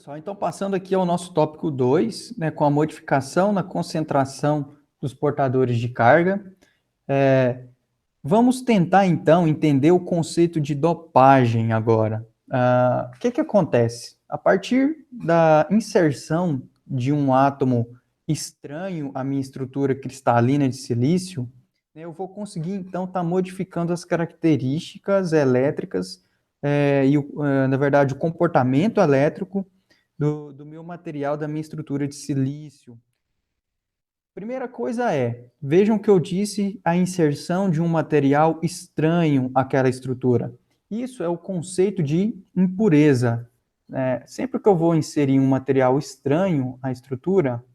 Pessoal, então passando aqui ao nosso tópico 2, né, com a modificação na concentração dos portadores de carga, vamos tentar então entender o conceito de dopagem agora. O que acontece? A partir da inserção de um átomo estranho à minha estrutura cristalina de silício, né, eu vou conseguir então estar modificando as características elétricas na verdade, o comportamento elétrico do meu material, da minha estrutura de silício. Primeira coisa vejam que eu disse a inserção de um material estranho àquela estrutura. Isso é o conceito de impureza. Sempre que eu vou inserir um material estranho à estrutura,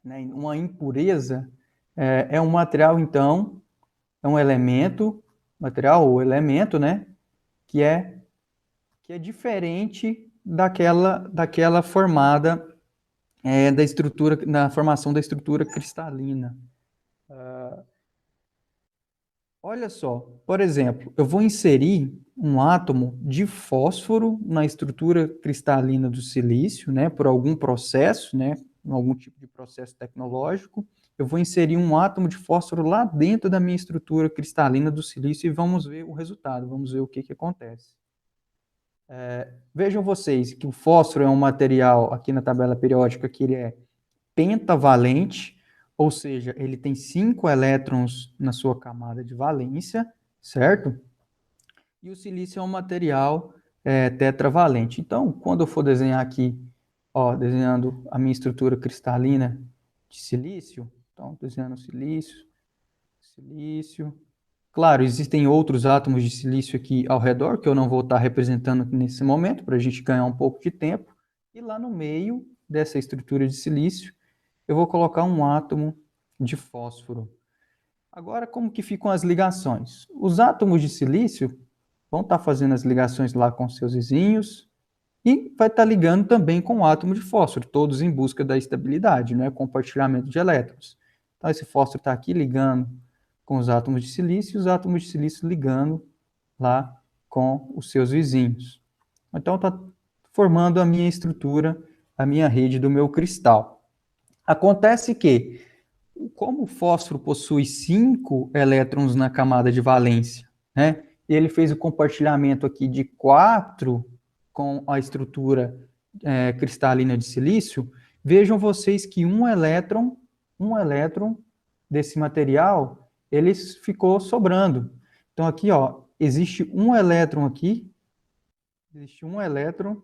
né, uma impureza, é um material, então, é um elemento, material ou elemento, né, que é diferente daquela formada da estrutura, na formação da estrutura cristalina. Olha só, por exemplo, eu vou inserir um átomo de fósforo na estrutura cristalina do silício, né, por algum processo, né, algum tipo de processo tecnológico. Eu vou inserir um átomo de fósforo lá dentro da minha estrutura cristalina do silício e vamos ver o resultado, vamos ver o que acontece. Vejam vocês que o fósforo é um material, aqui na tabela periódica, que ele é pentavalente, ou seja, ele tem 5 elétrons na sua camada de valência, certo? E o silício é um material tetravalente. Então, quando eu for desenhar aqui, desenhando a minha estrutura cristalina de silício, então, desenhando silício, claro, existem outros átomos de silício aqui ao redor, que eu não vou estar representando nesse momento, para a gente ganhar um pouco de tempo. E lá no meio dessa estrutura de silício, eu vou colocar um átomo de fósforo. Agora, como que ficam as ligações? Os átomos de silício vão estar fazendo as ligações lá com seus vizinhos e vai estar ligando também com o átomo de fósforo, todos em busca da estabilidade, né? Compartilhamento de elétrons. Então, esse fósforo está aqui ligando com os átomos de silício e os átomos de silício ligando lá com os seus vizinhos. Então, está formando a minha estrutura, a minha rede do meu cristal. Acontece que, como o fósforo possui 5 elétrons na camada de valência, né, e ele fez o compartilhamento aqui de 4 com a estrutura cristalina de silício, vejam vocês que um elétron desse material, ele ficou sobrando. Então, aqui, existe um elétron aqui, existe um elétron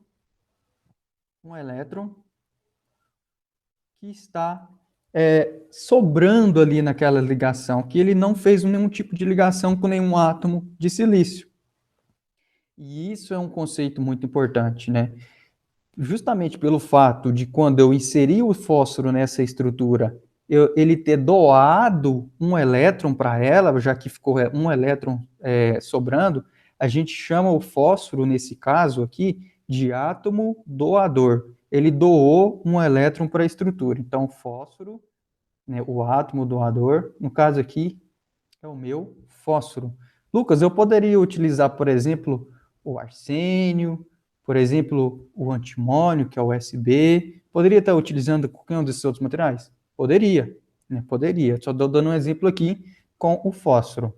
que está sobrando ali naquela ligação, que ele não fez nenhum tipo de ligação com nenhum átomo de silício. E isso é um conceito muito importante, né? Justamente pelo fato de quando eu inseri o fósforo nessa estrutura, ele ter doado um elétron para ela, já que ficou um elétron sobrando, a gente chama o fósforo, nesse caso aqui, de átomo doador. Ele doou um elétron para a estrutura. Então, o fósforo, né, o átomo doador, no caso aqui, é o meu fósforo. Lucas, eu poderia utilizar, por exemplo, o arsênio, por exemplo, o antimônio, que é o USB. Poderia estar utilizando qualquer um desses outros materiais? Poderia, né? Poderia. Só estou dando um exemplo aqui com o fósforo.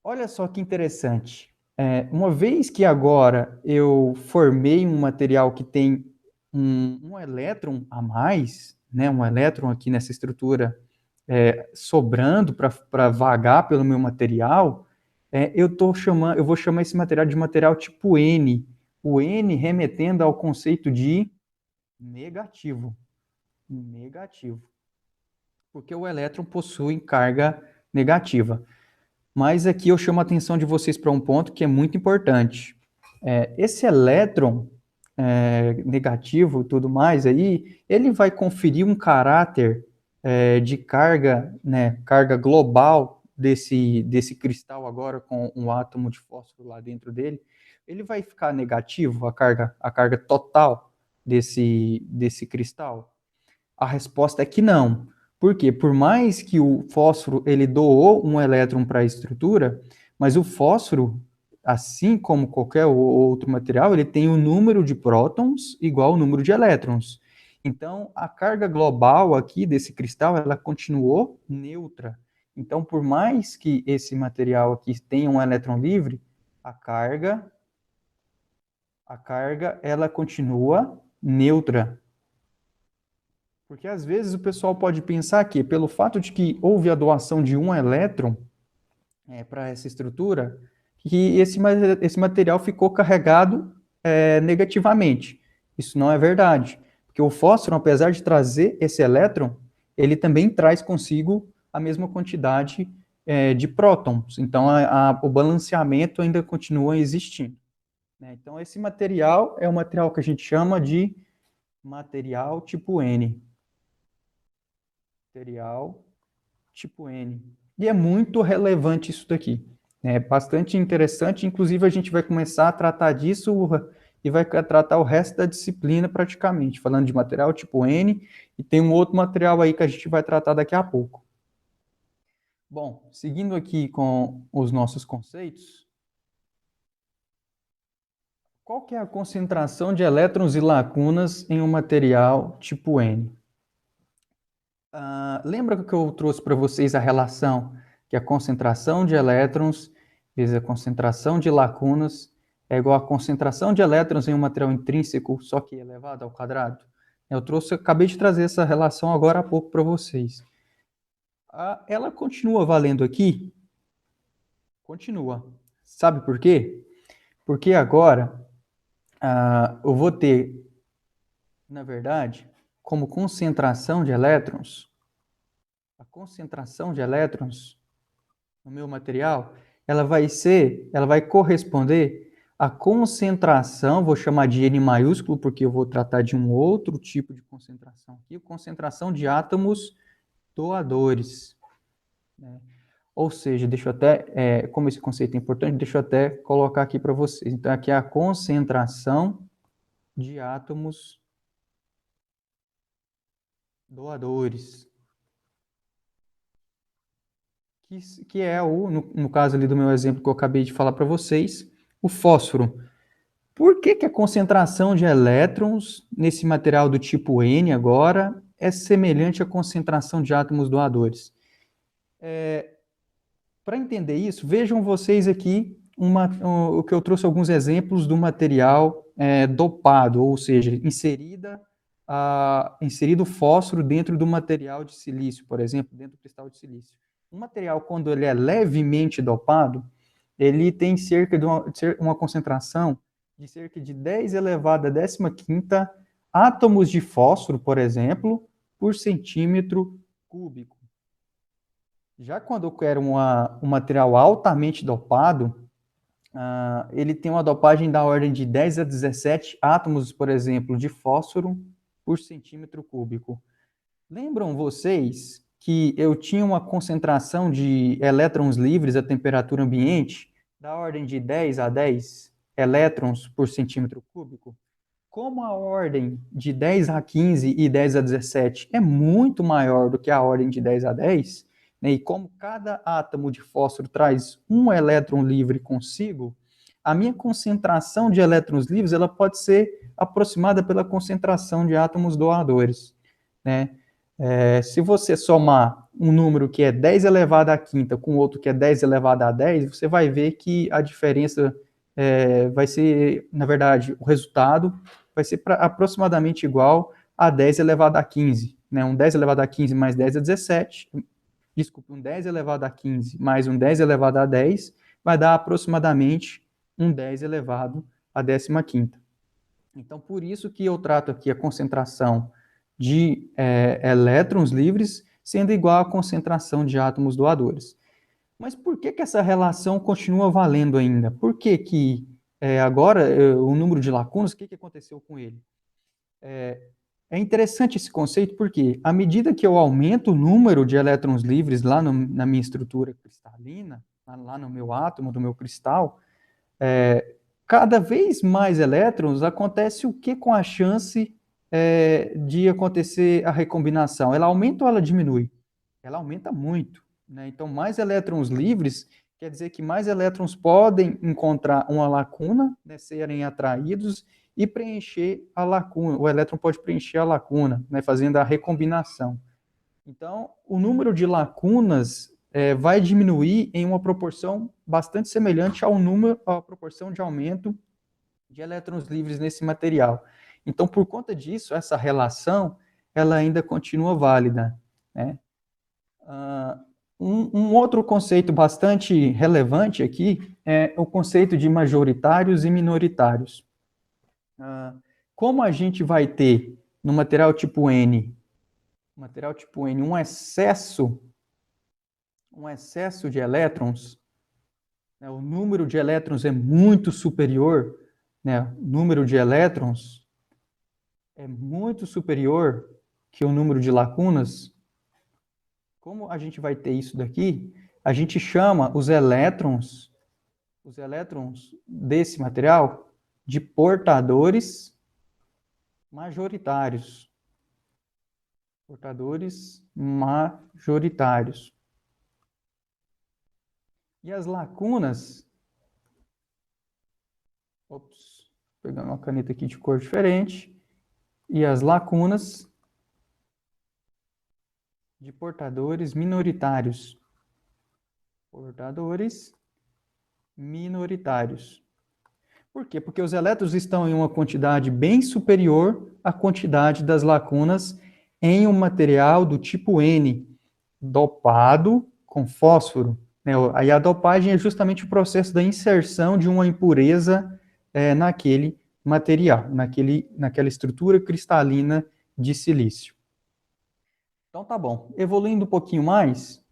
Olha só que interessante. Uma vez que agora eu formei um material que tem um elétron a mais, né, um elétron aqui nessa estrutura sobrando para vagar pelo meu material, eu vou chamar esse material de material tipo N. O N remetendo ao conceito de negativo. Negativo. Porque o elétron possui carga negativa. Mas aqui eu chamo a atenção de vocês para um ponto que é muito importante. Esse elétron negativo e tudo mais aí, ele vai conferir um caráter de carga, né, carga global desse cristal agora com um átomo de fósforo lá dentro dele. Ele vai ficar negativo, a carga total desse cristal? A resposta é que não. Por quê? Por mais que o fósforo ele doou um elétron para a estrutura, mas o fósforo, assim como qualquer outro material, ele tem um número de prótons igual ao número de elétrons. Então, a carga global aqui desse cristal, ela continuou neutra. Então, por mais que esse material aqui tenha um elétron livre, a carga ela continua neutra. Porque às vezes o pessoal pode pensar que, pelo fato de que houve a doação de um elétron para essa estrutura, que esse material ficou carregado negativamente. Isso não é verdade. Porque o fósforo, apesar de trazer esse elétron, ele também traz consigo a mesma quantidade de prótons. Então, o balanceamento ainda continua existindo. Né? Então, esse material é um material que a gente chama de material tipo N. Material tipo N. E é muito relevante isso daqui. É bastante interessante, inclusive a gente vai começar a tratar disso e vai tratar o resto da disciplina praticamente, falando de material tipo N, e tem um outro material aí que a gente vai tratar daqui a pouco. Bom, seguindo aqui com os nossos conceitos, qual que é a concentração de elétrons e lacunas em um material tipo N? Lembra que eu trouxe para vocês a relação que a concentração de elétrons vezes a concentração de lacunas é igual à concentração de elétrons em um material intrínseco, só que elevado ao quadrado? Acabei de trazer essa relação agora há pouco para vocês. Ela continua valendo aqui? Continua. Sabe por quê? Porque agora eu vou ter, na verdade, como concentração de elétrons, a concentração de elétrons no meu material, ela vai corresponder à concentração, vou chamar de N maiúsculo, porque eu vou tratar de um outro tipo de concentração aqui, concentração de átomos doadores. Né? Ou seja, deixa eu até, como esse conceito é importante, deixa eu até colocar aqui para vocês. Então, aqui é a concentração de átomos doadores. Que é no caso ali do meu exemplo que eu acabei de falar para vocês, o fósforo. Por que a concentração de elétrons nesse material do tipo N agora é semelhante à concentração de átomos doadores? Para entender isso, vejam vocês aqui o que eu trouxe alguns exemplos do material dopado, ou seja, inserido fósforo dentro do material de silício, por exemplo, dentro do cristal de silício. Um material, quando ele é levemente dopado, ele tem cerca de uma concentração de cerca de 10 elevado a 15ª átomos de fósforo, por exemplo, por centímetro cúbico. Já quando eu quero um material altamente dopado, ele tem uma dopagem da ordem de 10 a 17 átomos, por exemplo, de fósforo por centímetro cúbico. Lembram vocês que eu tinha uma concentração de elétrons livres à temperatura ambiente da ordem de 10 a 10 elétrons por centímetro cúbico? Como a ordem de 10 a 15 e 10 a 17 é muito maior do que a ordem de 10 a 10, né, e como cada átomo de fósforo traz um elétron livre consigo, a minha concentração de elétrons livres ela pode ser aproximada pela concentração de átomos doadores. Né? Se você somar um número que é 10 elevado à quinta com outro que é 10 elevado a 10, você vai ver que a diferença vai ser, na verdade, o resultado vai ser aproximadamente igual a 10 elevado a 15. Né? Um 10 elevado a 15 mais 10 é 17. Desculpa, um 10 elevado a 15 mais um 10 elevado a 10 vai dar aproximadamente um 10 elevado a 15ª. Então, por isso que eu trato aqui a concentração de elétrons livres sendo igual à concentração de átomos doadores. Mas por que essa relação continua valendo ainda? Por que agora o número de lacunas, o que aconteceu com ele? É interessante esse conceito porque, à medida que eu aumento o número de elétrons livres lá na minha estrutura cristalina, lá no meu átomo, do meu cristal, cada vez mais elétrons, acontece o que com a chance de acontecer a recombinação? Ela aumenta ou ela diminui? Ela aumenta muito. Né? Então, mais elétrons livres, quer dizer que mais elétrons podem encontrar uma lacuna, né, serem atraídos e preencher a lacuna. O elétron pode preencher a lacuna, né, fazendo a recombinação. Então, o número de lacunas vai diminuir em uma proporção bastante semelhante à proporção de aumento de elétrons livres nesse material. Então, por conta disso, essa relação ela ainda continua válida, né? Um outro conceito bastante relevante aqui é o conceito de majoritários e minoritários. Como a gente vai ter no material tipo N, um excesso de elétrons, né, o número de elétrons é muito superior, né, o número de elétrons é muito superior que o número de lacunas. Como a gente vai ter isso daqui, a gente chama os elétrons desse material de portadores majoritários. Portadores majoritários. E as lacunas, pegando uma caneta aqui de cor diferente, e as lacunas de portadores minoritários. Portadores minoritários. Por quê? Porque os elétrons estão em uma quantidade bem superior à quantidade das lacunas em um material do tipo N, dopado com fósforo. Aí a dopagem é justamente o processo da inserção de uma impureza naquele material, naquela estrutura cristalina de silício. Então tá bom. Evoluindo um pouquinho mais,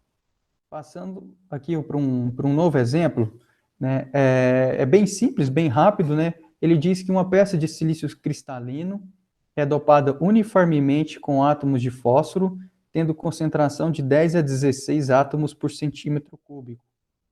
passando aqui para um novo exemplo, né? É bem simples, bem rápido, né? Ele diz que uma peça de silício cristalino é dopada uniformemente com átomos de fósforo, tendo concentração de 10 a 16 átomos por centímetro cúbico.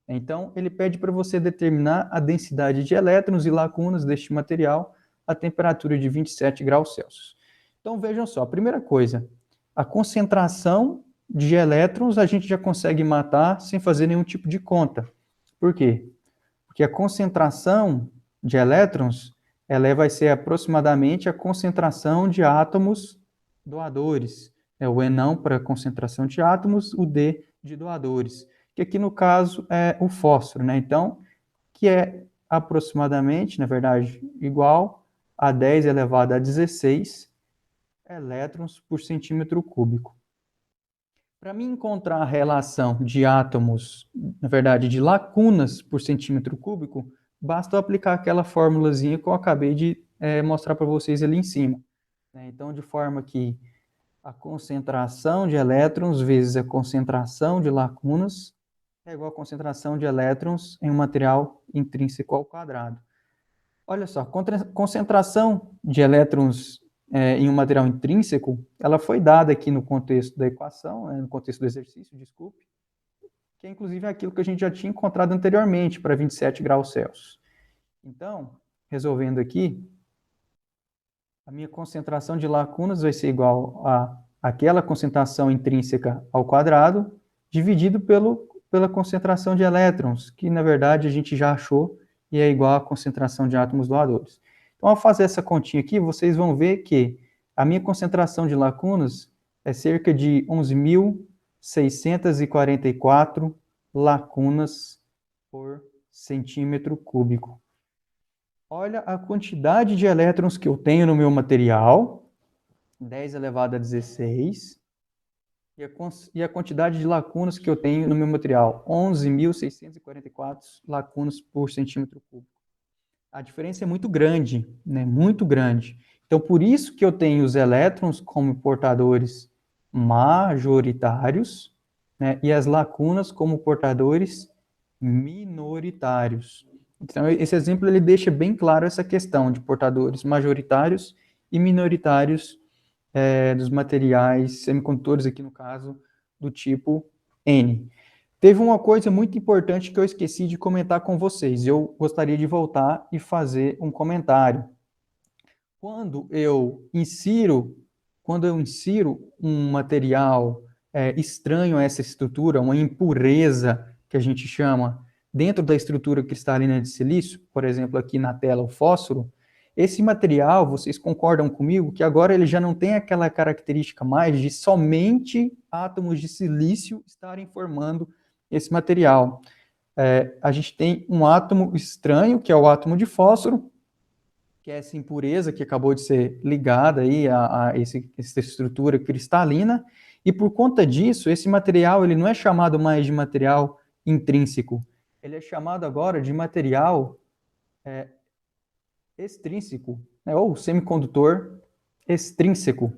Então, ele pede para você determinar a densidade de elétrons e lacunas deste material a temperatura de 27 graus Celsius. Então, vejam só, a primeira coisa, a concentração de elétrons a gente já consegue matar sem fazer nenhum tipo de conta. Por quê? Porque a concentração de elétrons ela vai ser aproximadamente a concentração de átomos doadores. O E não para concentração de átomos, o D de doadores, que aqui no caso é o fósforo, né? Então, que é aproximadamente, na verdade, igual a 10 elevado a 16 elétrons por centímetro cúbico. Para mim encontrar a relação de átomos, na verdade, de lacunas por centímetro cúbico, basta eu aplicar aquela formulazinha que eu acabei de mostrar para vocês ali em cima. Então, de forma que a concentração de elétrons vezes a concentração de lacunas é igual a concentração de elétrons em um material intrínseco ao quadrado. Olha só, concentração de elétrons em um material intrínseco, ela foi dada aqui no contexto da equação, no contexto do exercício, desculpe, que é inclusive aquilo que a gente já tinha encontrado anteriormente para 27 graus Celsius. Então, resolvendo aqui, a minha concentração de lacunas vai ser igual a aquela concentração intrínseca ao quadrado, dividido pela concentração de elétrons, que na verdade a gente já achou e é igual à concentração de átomos doadores. Então, ao fazer essa continha aqui, vocês vão ver que a minha concentração de lacunas é cerca de 11.644 lacunas por centímetro cúbico. Olha a quantidade de elétrons que eu tenho no meu material, 10 elevado a 16, e a quantidade de lacunas que eu tenho no meu material, 11.644 lacunas por centímetro cúbico. A diferença é muito grande, né? Muito grande. Então, por isso que eu tenho os elétrons como portadores majoritários, né? E as lacunas como portadores minoritários. Então, esse exemplo ele deixa bem claro essa questão de portadores majoritários e minoritários dos materiais semicondutores, aqui no caso, do tipo N. Teve uma coisa muito importante que eu esqueci de comentar com vocês. Eu gostaria de voltar e fazer um comentário. Quando eu insiro um material estranho a essa estrutura, uma impureza que a gente chama dentro da estrutura cristalina de silício, por exemplo, aqui na tela o fósforo, esse material, vocês concordam comigo, que agora ele já não tem aquela característica mais de somente átomos de silício estarem formando esse material. A gente tem um átomo estranho, que é o átomo de fósforo, que é essa impureza que acabou de ser ligada aí essa estrutura cristalina, e por conta disso, esse material ele não é chamado mais de material intrínseco, ele é chamado agora de material extrínseco, né, ou semicondutor extrínseco,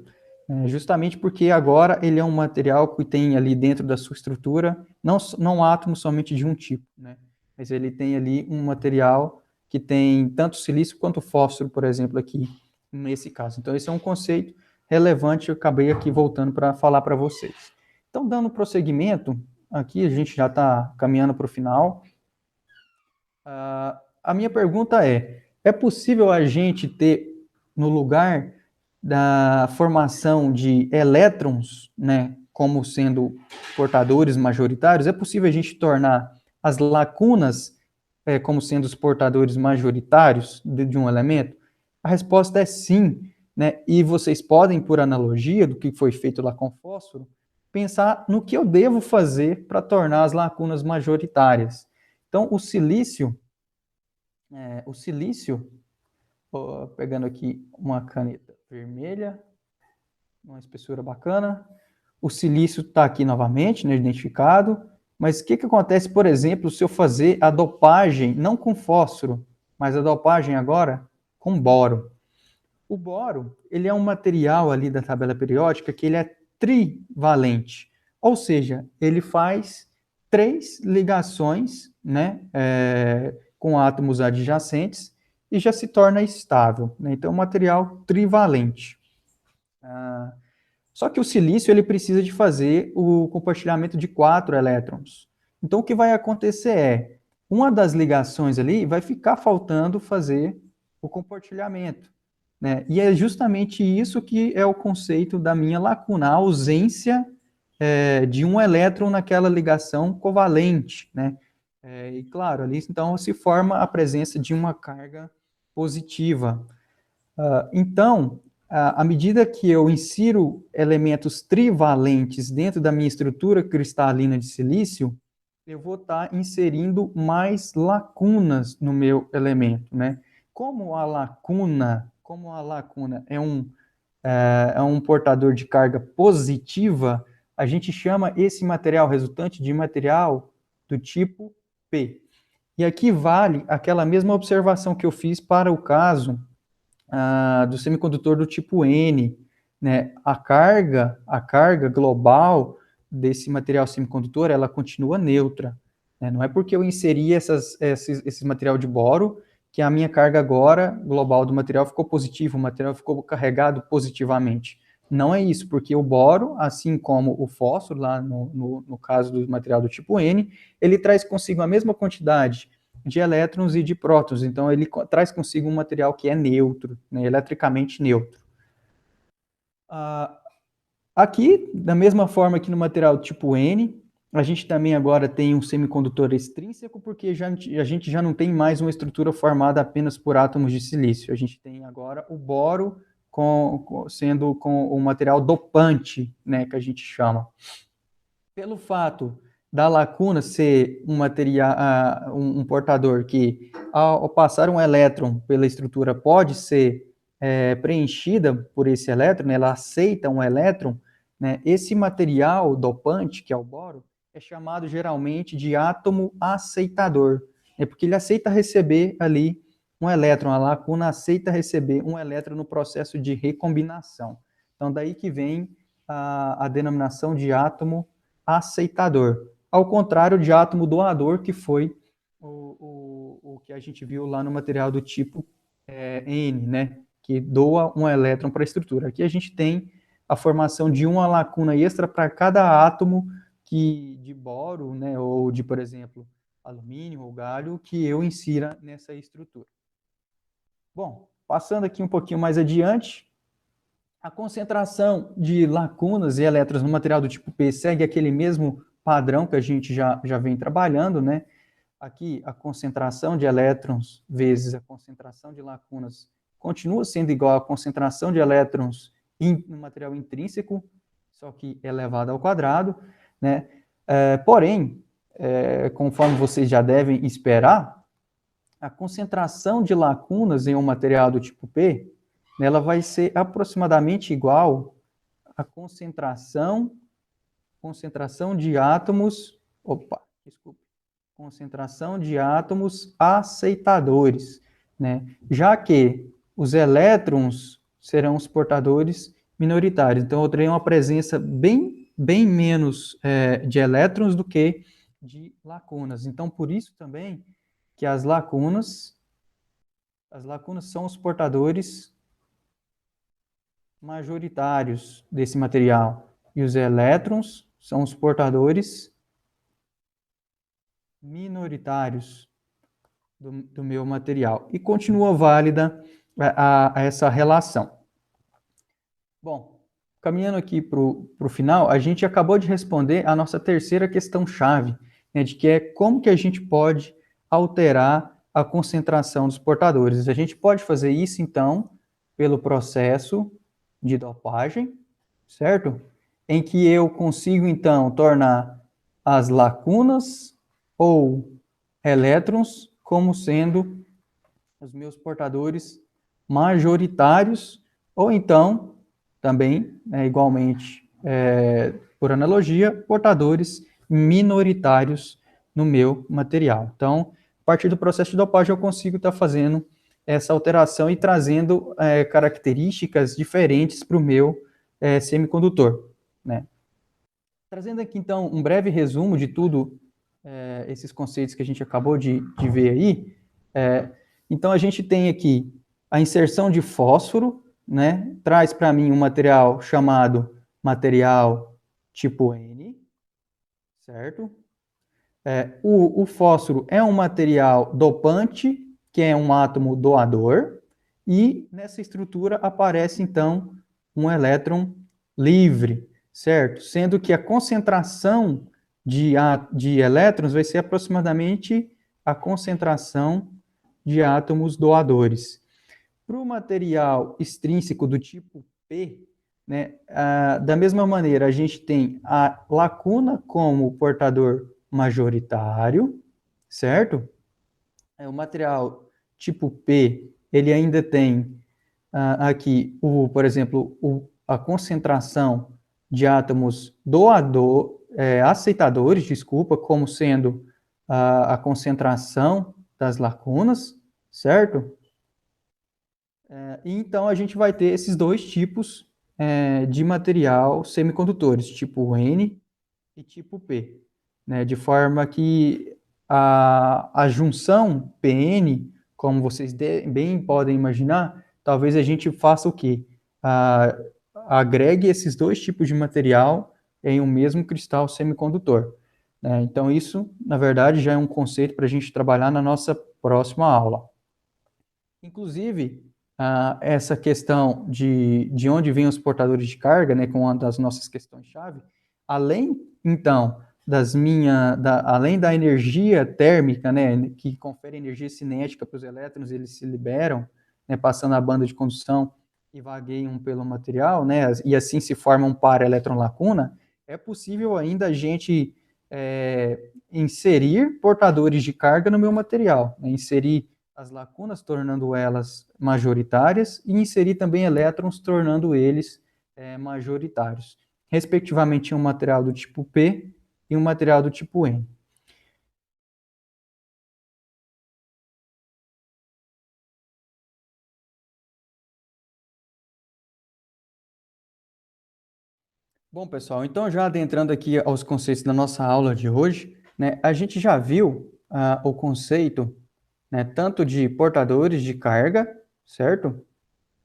justamente porque agora ele é um material que tem ali dentro da sua estrutura não átomos somente de um tipo, né, mas ele tem ali um material que tem tanto silício quanto fósforo, por exemplo, aqui nesse caso. Então, esse é um conceito relevante, eu acabei aqui voltando para falar para vocês. Então, dando prosseguimento, aqui a gente já está caminhando para o final. A minha pergunta é possível a gente ter, no lugar da formação de elétrons, né, como sendo portadores majoritários, é possível a gente tornar as lacunas como sendo os portadores majoritários de um elemento? A resposta é sim, né? E vocês podem, por analogia do que foi feito lá com o fósforo, pensar no que eu devo fazer para tornar as lacunas majoritárias. Então, o silício, pegando aqui uma caneta vermelha, uma espessura bacana, o silício está aqui novamente, né, identificado, mas o que acontece, por exemplo, se eu fazer a dopagem, não com fósforo, mas a dopagem agora com boro? O boro, ele é um material ali da tabela periódica que ele é trivalente, ou seja, ele faz 3 ligações, né, com átomos adjacentes e já se torna estável, né? Então, material trivalente. Só que o silício ele precisa de fazer o compartilhamento de 4 elétrons. Então, o que vai acontecer é, uma das ligações ali vai ficar faltando fazer o compartilhamento, né? E é justamente isso que é o conceito da minha lacuna, a ausência de um elétron naquela ligação covalente, né? E claro, ali então se forma a presença de uma carga positiva. Então, à medida que eu insiro elementos trivalentes dentro da minha estrutura cristalina de silício, eu vou estar inserindo mais lacunas no meu elemento, né? Como a lacuna é um portador de carga positiva, a gente chama esse material resultante de material do tipo P. E aqui vale aquela mesma observação que eu fiz para o caso do semicondutor do tipo N, né? A carga global desse material semicondutor, ela continua neutra, né? Não é porque eu inseri esse material de boro que a minha carga agora global do material ficou positiva, o material ficou carregado positivamente. Não é isso, porque o boro, assim como o fósforo, lá no caso do material do tipo N, ele traz consigo a mesma quantidade de elétrons e de prótons. Então, ele traz consigo um material que é neutro, né, eletricamente neutro. Aqui, da mesma forma que no material tipo N, a gente também agora tem um semicondutor extrínseco, porque a gente já não tem mais uma estrutura formada apenas por átomos de silício. A gente tem agora o boro sendo com o material dopante, né, que a gente chama. Pelo fato da lacuna ser um material, um portador que, ao passar um elétron pela estrutura, pode ser preenchida por esse elétron, né, ela aceita um elétron, né, esse material dopante, que é o boro, é chamado geralmente de átomo aceitador, porque ele aceita receber ali um elétron, a lacuna aceita receber um elétron no processo de recombinação. Então, daí que vem a denominação de átomo aceitador, ao contrário de átomo doador, que foi o que a gente viu lá no material do tipo N, né, que doa um elétron para a estrutura. Aqui a gente tem a formação de uma lacuna extra para cada átomo de boro, né, ou de, por exemplo, alumínio ou galho, que eu insira nessa estrutura. Bom, passando aqui um pouquinho mais adiante, a concentração de lacunas e elétrons no material do tipo P segue aquele mesmo padrão que a gente já vem trabalhando, né? aqui a concentração de elétrons vezes a concentração de lacunas continua sendo igual à concentração de elétrons no material intrínseco, só que elevado ao quadrado, né? Porém, conforme vocês já devem esperar, a concentração de lacunas em um material do tipo P, ela vai ser aproximadamente igual à concentração de átomos, concentração de átomos aceitadores, né? Já que os elétrons serão os portadores minoritários. Então, eu terei uma presença bem menos de elétrons do que de lacunas. Então, por isso também que as lacunas são os portadores majoritários desse material. E os elétrons são os portadores minoritários do meu material. E continua válida essa relação. Bom, caminhando aqui para o final, a gente acabou de responder a nossa terceira questão-chave, né, de que é como que a gente pode alterar a concentração dos portadores. A gente pode fazer isso, então, pelo processo de dopagem, certo? Em que eu consigo, então, tornar as lacunas ou elétrons como sendo os meus portadores majoritários, ou então, também, igualmente, por analogia, portadores minoritários no meu material. Então, a partir do processo de dopagem, eu consigo estar fazendo essa alteração e trazendo características diferentes para o meu semicondutor, né? Trazendo aqui, então, um breve resumo de tudo esses conceitos que a gente acabou de ver aí. Então, a gente tem aqui a inserção de fósforo, né? Traz para mim um material chamado material tipo N, certo? O fósforo é um material dopante, que é um átomo doador, e nessa estrutura aparece, então, um elétron livre, certo? Sendo que a concentração de elétrons vai ser aproximadamente a concentração de átomos doadores. Para o material extrínseco do tipo P, né, da mesma maneira, a gente tem a lacuna como portador majoritário, certo? O material tipo P, ele ainda tem aqui, por exemplo, a concentração de átomos aceitadores, como sendo a concentração das lacunas, certo? Então, a gente vai ter esses dois tipos de material semicondutores, tipo N e tipo P, né? De forma que a junção PN, como vocês bem podem imaginar, talvez a gente faça o quê? Agregue esses dois tipos de material em um mesmo cristal semicondutor, né? Então, isso, na verdade, já é um conceito para a gente trabalhar na nossa próxima aula. Inclusive, essa questão de onde vêm os portadores de carga, né, com uma das nossas questões-chave, além, então, além da energia térmica, né, que confere energia cinética para os elétrons, eles se liberam, né, passando a banda de condução e vagueiam pelo material, né, e assim se forma um par elétron-lacuna, é possível ainda a gente inserir portadores de carga no meu material, né, inserir as lacunas, tornando elas majoritárias, e inserir também elétrons, tornando eles majoritários, respectivamente um material do tipo P e um material do tipo N. Bom, pessoal, então já adentrando aqui aos conceitos da nossa aula de hoje, né, a gente já viu o conceito, né, tanto de portadores de carga, certo?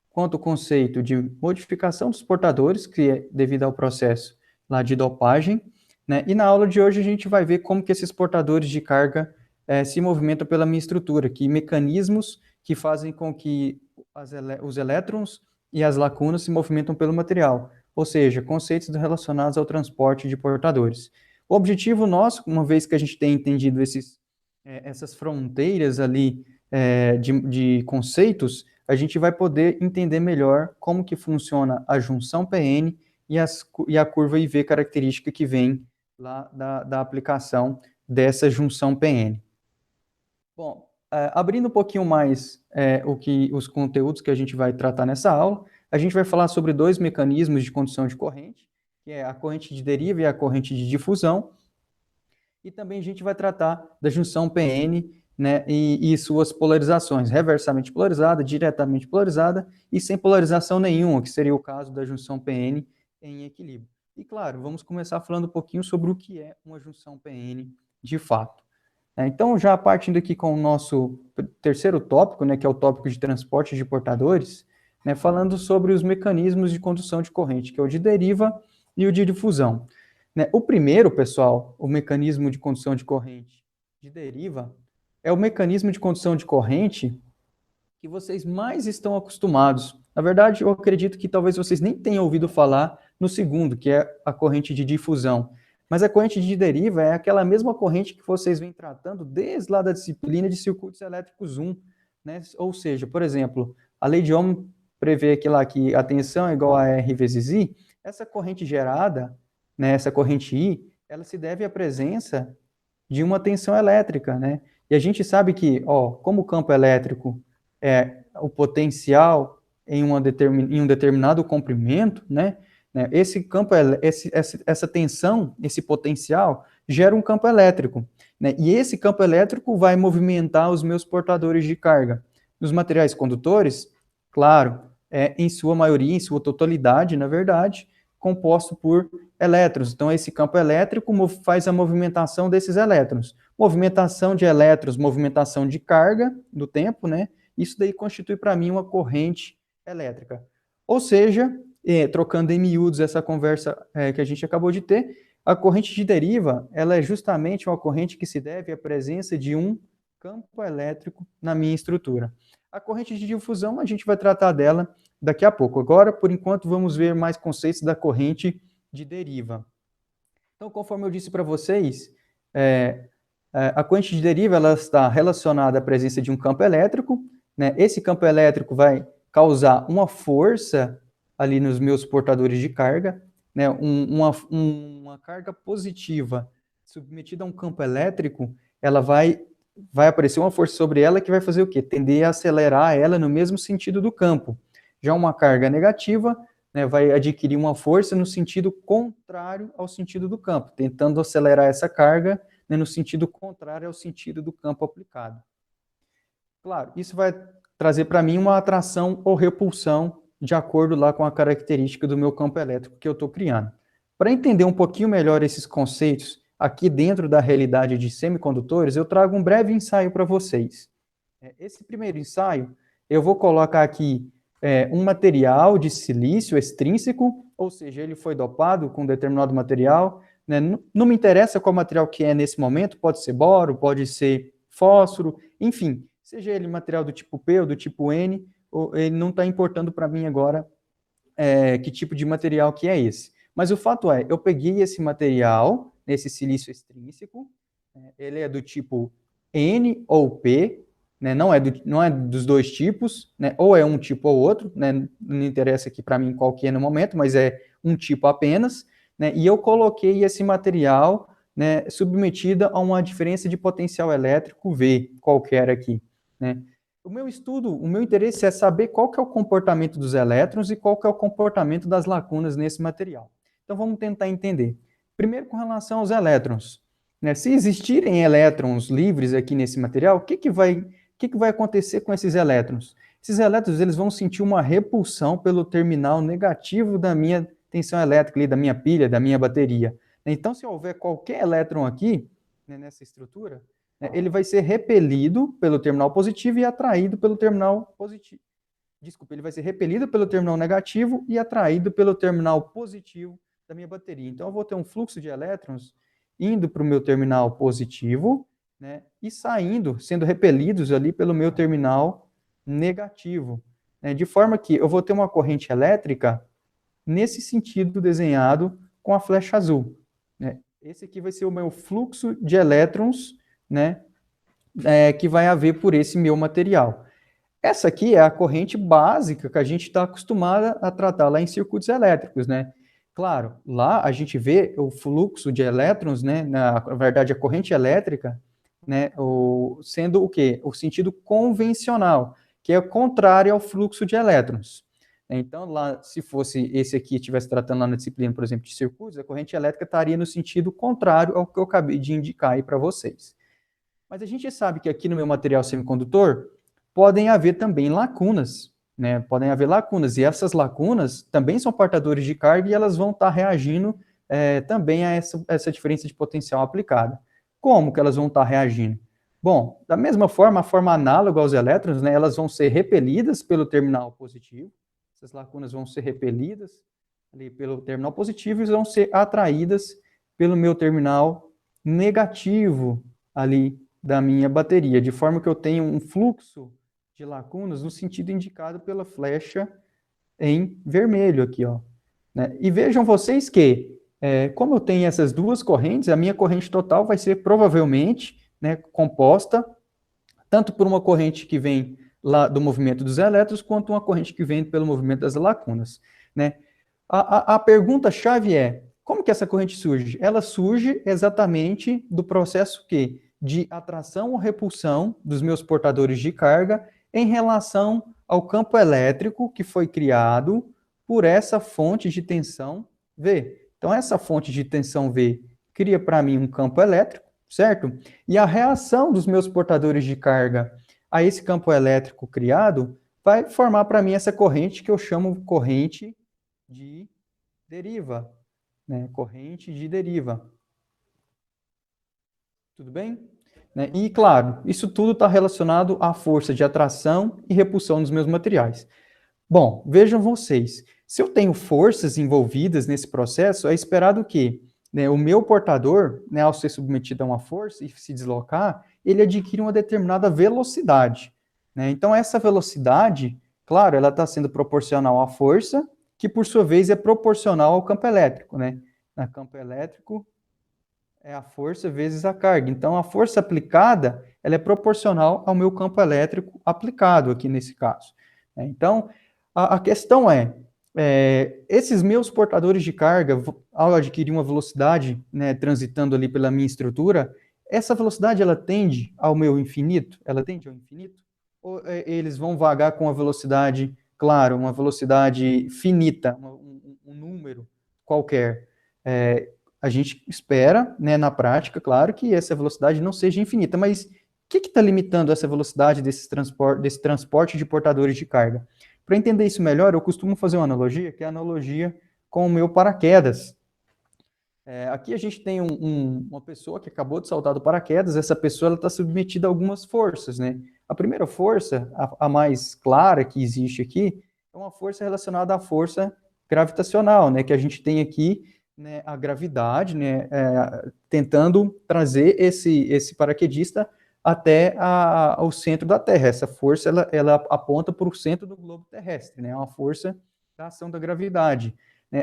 Quanto o conceito de modificação dos portadores, que é devido ao processo lá de dopagem, né? E na aula de hoje a gente vai ver como que esses portadores de carga se movimentam pela minha estrutura, que mecanismos que fazem com que os elétrons e as lacunas se movimentam pelo material, ou seja, conceitos relacionados ao transporte de portadores. O objetivo nosso, uma vez que a gente tem entendido esses essas fronteiras ali de conceitos, a gente vai poder entender melhor como que funciona a junção PN e a curva IV característica que vem lá da aplicação dessa junção PN. Bom, abrindo um pouquinho mais os conteúdos que a gente vai tratar nessa aula, a gente vai falar sobre dois mecanismos de condução de corrente, que é a corrente de deriva e a corrente de difusão, e também a gente vai tratar da junção PN, né, e suas polarizações, reversamente polarizada, diretamente polarizada e sem polarização nenhuma, que seria o caso da junção PN em equilíbrio. E claro, vamos começar falando um pouquinho sobre o que é uma junção PN de fato. Então, já partindo aqui com o nosso terceiro tópico, né, que é o tópico de transporte de portadores, né, falando sobre os mecanismos de condução de corrente, que é o de deriva e o de difusão. Né? O primeiro, pessoal, o mecanismo de condução de corrente de deriva, é o mecanismo de condução de corrente que vocês mais estão acostumados. Na verdade, eu acredito que talvez vocês nem tenham ouvido falar no segundo, que é a corrente de difusão. Mas a corrente de deriva é aquela mesma corrente que vocês vêm tratando desde lá da disciplina de circuitos elétricos 1. Né? Ou seja, por exemplo, a lei de Ohm prevê que a tensão é igual a R vezes I. Essa corrente gerada, né, essa corrente I, ela se deve à presença de uma tensão elétrica, né? E a gente sabe que, como o campo elétrico é o potencial em um determinado comprimento, né? Esse campo, essa tensão, esse potencial, gera um campo elétrico, né? E esse campo elétrico vai movimentar os meus portadores de carga. Nos materiais condutores, claro, em sua maioria, em sua totalidade, na verdade, composto por elétrons. Então, esse campo elétrico faz a movimentação desses elétrons. Movimentação de elétrons, movimentação de carga do tempo, né? Isso daí constitui para mim uma corrente elétrica. Ou seja, trocando em miúdos essa conversa que a gente acabou de ter, a corrente de deriva, ela é justamente uma corrente que se deve à presença de um campo elétrico na minha estrutura. A corrente de difusão, a gente vai tratar dela daqui a pouco. Agora, por enquanto, vamos ver mais conceitos da corrente de deriva. Então, conforme eu disse para vocês, a corrente de deriva ela está relacionada à presença de um campo elétrico, né? Esse campo elétrico vai causar uma força ali nos meus portadores de carga, né? Uma carga positiva submetida a um campo elétrico, ela vai aparecer uma força sobre ela que vai fazer o quê? Tender a acelerar ela no mesmo sentido do campo. Já uma carga negativa, né, vai adquirir uma força no sentido contrário ao sentido do campo, tentando acelerar essa carga, né, no sentido contrário ao sentido do campo aplicado. Claro, isso vai trazer para mim uma atração ou repulsão de acordo lá com a característica do meu campo elétrico que eu estou criando. Para entender um pouquinho melhor esses conceitos aqui dentro da realidade de semicondutores, eu trago um breve ensaio para vocês. Esse primeiro ensaio, eu vou colocar aqui um material de silício extrínseco, ou seja, ele foi dopado com determinado material, né? Não me interessa qual material que é nesse momento, pode ser boro, pode ser fósforo, enfim, seja ele material do tipo P ou do tipo N, ele não está importando para mim agora que tipo de material que é esse. Mas o fato é, eu peguei esse material, esse silício extrínseco, ele é do tipo N ou P, né, não é dos dois tipos, né, ou é um tipo ou outro, né, não interessa aqui para mim qual que é no momento, mas é um tipo apenas, né, e eu coloquei esse material, né, submetido a uma diferença de potencial elétrico V, qualquer aqui, né. O meu estudo, o meu interesse é saber qual que é o comportamento dos elétrons e qual que é o comportamento das lacunas nesse material. Então, vamos tentar entender. Primeiro, com relação aos elétrons. Né? Se existirem elétrons livres aqui nesse material, o que vai acontecer com esses elétrons? Esses elétrons eles vão sentir uma repulsão pelo terminal negativo da minha tensão elétrica, da minha pilha, da minha bateria. Então, se houver qualquer elétron aqui, né, nessa estrutura, ele vai ser repelido pelo terminal positivo e atraído pelo terminal positivo. Desculpa, ele vai ser repelido pelo terminal negativo e atraído pelo terminal positivo da minha bateria. Então, eu vou ter um fluxo de elétrons indo para o meu terminal positivo, né, e saindo, sendo repelidos ali pelo meu terminal negativo. Né, de forma que eu vou ter uma corrente elétrica nesse sentido desenhado com a flecha azul. Né. Esse aqui vai ser o meu fluxo de elétrons, né, que vai haver por esse meu material. Essa aqui é a corrente básica que a gente está acostumado a tratar lá em circuitos elétricos, né? Claro, lá a gente vê o fluxo de elétrons, né? Na verdade, a corrente elétrica, né? Sendo o quê? O sentido convencional, que é contrário ao fluxo de elétrons. Então, lá, se fosse esse aqui, estivesse tratando lá na disciplina, por exemplo, de circuitos, a corrente elétrica estaria no sentido contrário ao que eu acabei de indicar aí para vocês. Mas a gente sabe que aqui no meu material semicondutor podem haver também lacunas, né? Podem haver lacunas, e essas lacunas também são portadores de carga e elas vão estar reagindo também a essa diferença de potencial aplicada. Como que elas vão estar reagindo? Bom, da mesma forma, a forma análoga aos elétrons, né, elas vão ser repelidas pelo terminal positivo, essas lacunas vão ser repelidas ali pelo terminal positivo e vão ser atraídas pelo meu terminal negativo ali da minha bateria, de forma que eu tenho um fluxo de lacunas no sentido indicado pela flecha em vermelho aqui, ó. Né? E vejam vocês que, como eu tenho essas duas correntes, a minha corrente total vai ser provavelmente, né, composta tanto por uma corrente que vem lá do movimento dos elétrons, quanto uma corrente que vem pelo movimento das lacunas, né? A pergunta-chave é, como que essa corrente surge? Ela surge exatamente do processo que de atração ou repulsão dos meus portadores de carga em relação ao campo elétrico que foi criado por essa fonte de tensão V. Então, essa fonte de tensão V cria para mim um campo elétrico, certo? E a reação dos meus portadores de carga a esse campo elétrico criado vai formar para mim essa corrente que eu chamo corrente de deriva, né? Corrente de deriva. Tudo bem? Né? E, claro, isso tudo está relacionado à força de atração e repulsão dos meus materiais. Bom, vejam vocês, se eu tenho forças envolvidas nesse processo, é esperado que, né, o meu portador, né, ao ser submetido a uma força e se deslocar, ele adquire uma determinada velocidade. Né? Então, essa velocidade, claro, ela está sendo proporcional à força, que por sua vez é proporcional ao campo elétrico. Né? No campo elétrico, é a força vezes a carga. Então, a força aplicada, ela é proporcional ao meu campo elétrico aplicado aqui nesse caso. Então, a questão esses meus portadores de carga, ao adquirir uma velocidade, né, transitando ali pela minha estrutura, essa velocidade, ela tende ao meu infinito? Ela tende ao infinito? Ou eles vão vagar com a velocidade, claro, uma velocidade finita, um número qualquer? A gente espera, né, na prática, claro, que essa velocidade não seja infinita, mas o que está limitando essa velocidade desse transporte de portadores de carga? Para entender isso melhor, eu costumo fazer uma analogia, que é a analogia com o meu paraquedas. Aqui a gente tem uma pessoa que acabou de saltar do paraquedas, essa pessoa está submetida a algumas forças, né? A primeira força, a mais clara que existe aqui, é uma força relacionada à força gravitacional, né? Que a gente tem aqui, né, a gravidade, né, tentando trazer esse paraquedista até o centro da Terra. Essa força, ela aponta para o centro do globo terrestre, né? É uma força da ação da gravidade.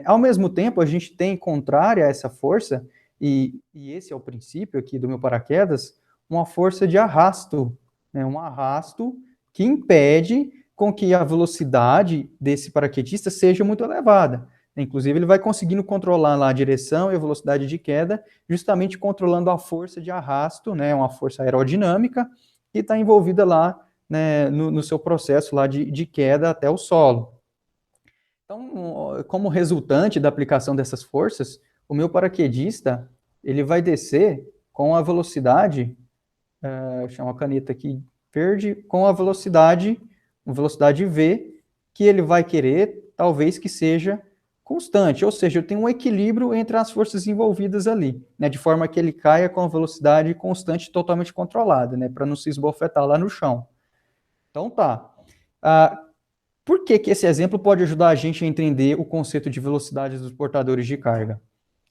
Ao mesmo tempo, a gente tem contrária a essa força, e esse é o princípio aqui do meu paraquedas, uma força de arrasto, né? Um arrasto que impede com que a velocidade desse paraquedista seja muito elevada. Inclusive, ele vai conseguindo controlar lá a direção e a velocidade de queda, justamente controlando a força de arrasto, né, uma força aerodinâmica, que está envolvida lá, né, no seu processo lá de queda até o solo. Então, como resultante da aplicação dessas forças, o meu paraquedista, ele vai descer com a velocidade, deixa uma caneta aqui verde, com a velocidade V, que ele vai querer, talvez que seja constante, ou seja, eu tenho um equilíbrio entre as forças envolvidas ali, né, de forma que ele caia com a velocidade constante totalmente controlada, né, para não se esbofetar lá no chão. Então tá. Por que esse exemplo pode ajudar a gente a entender o conceito de velocidade dos portadores de carga?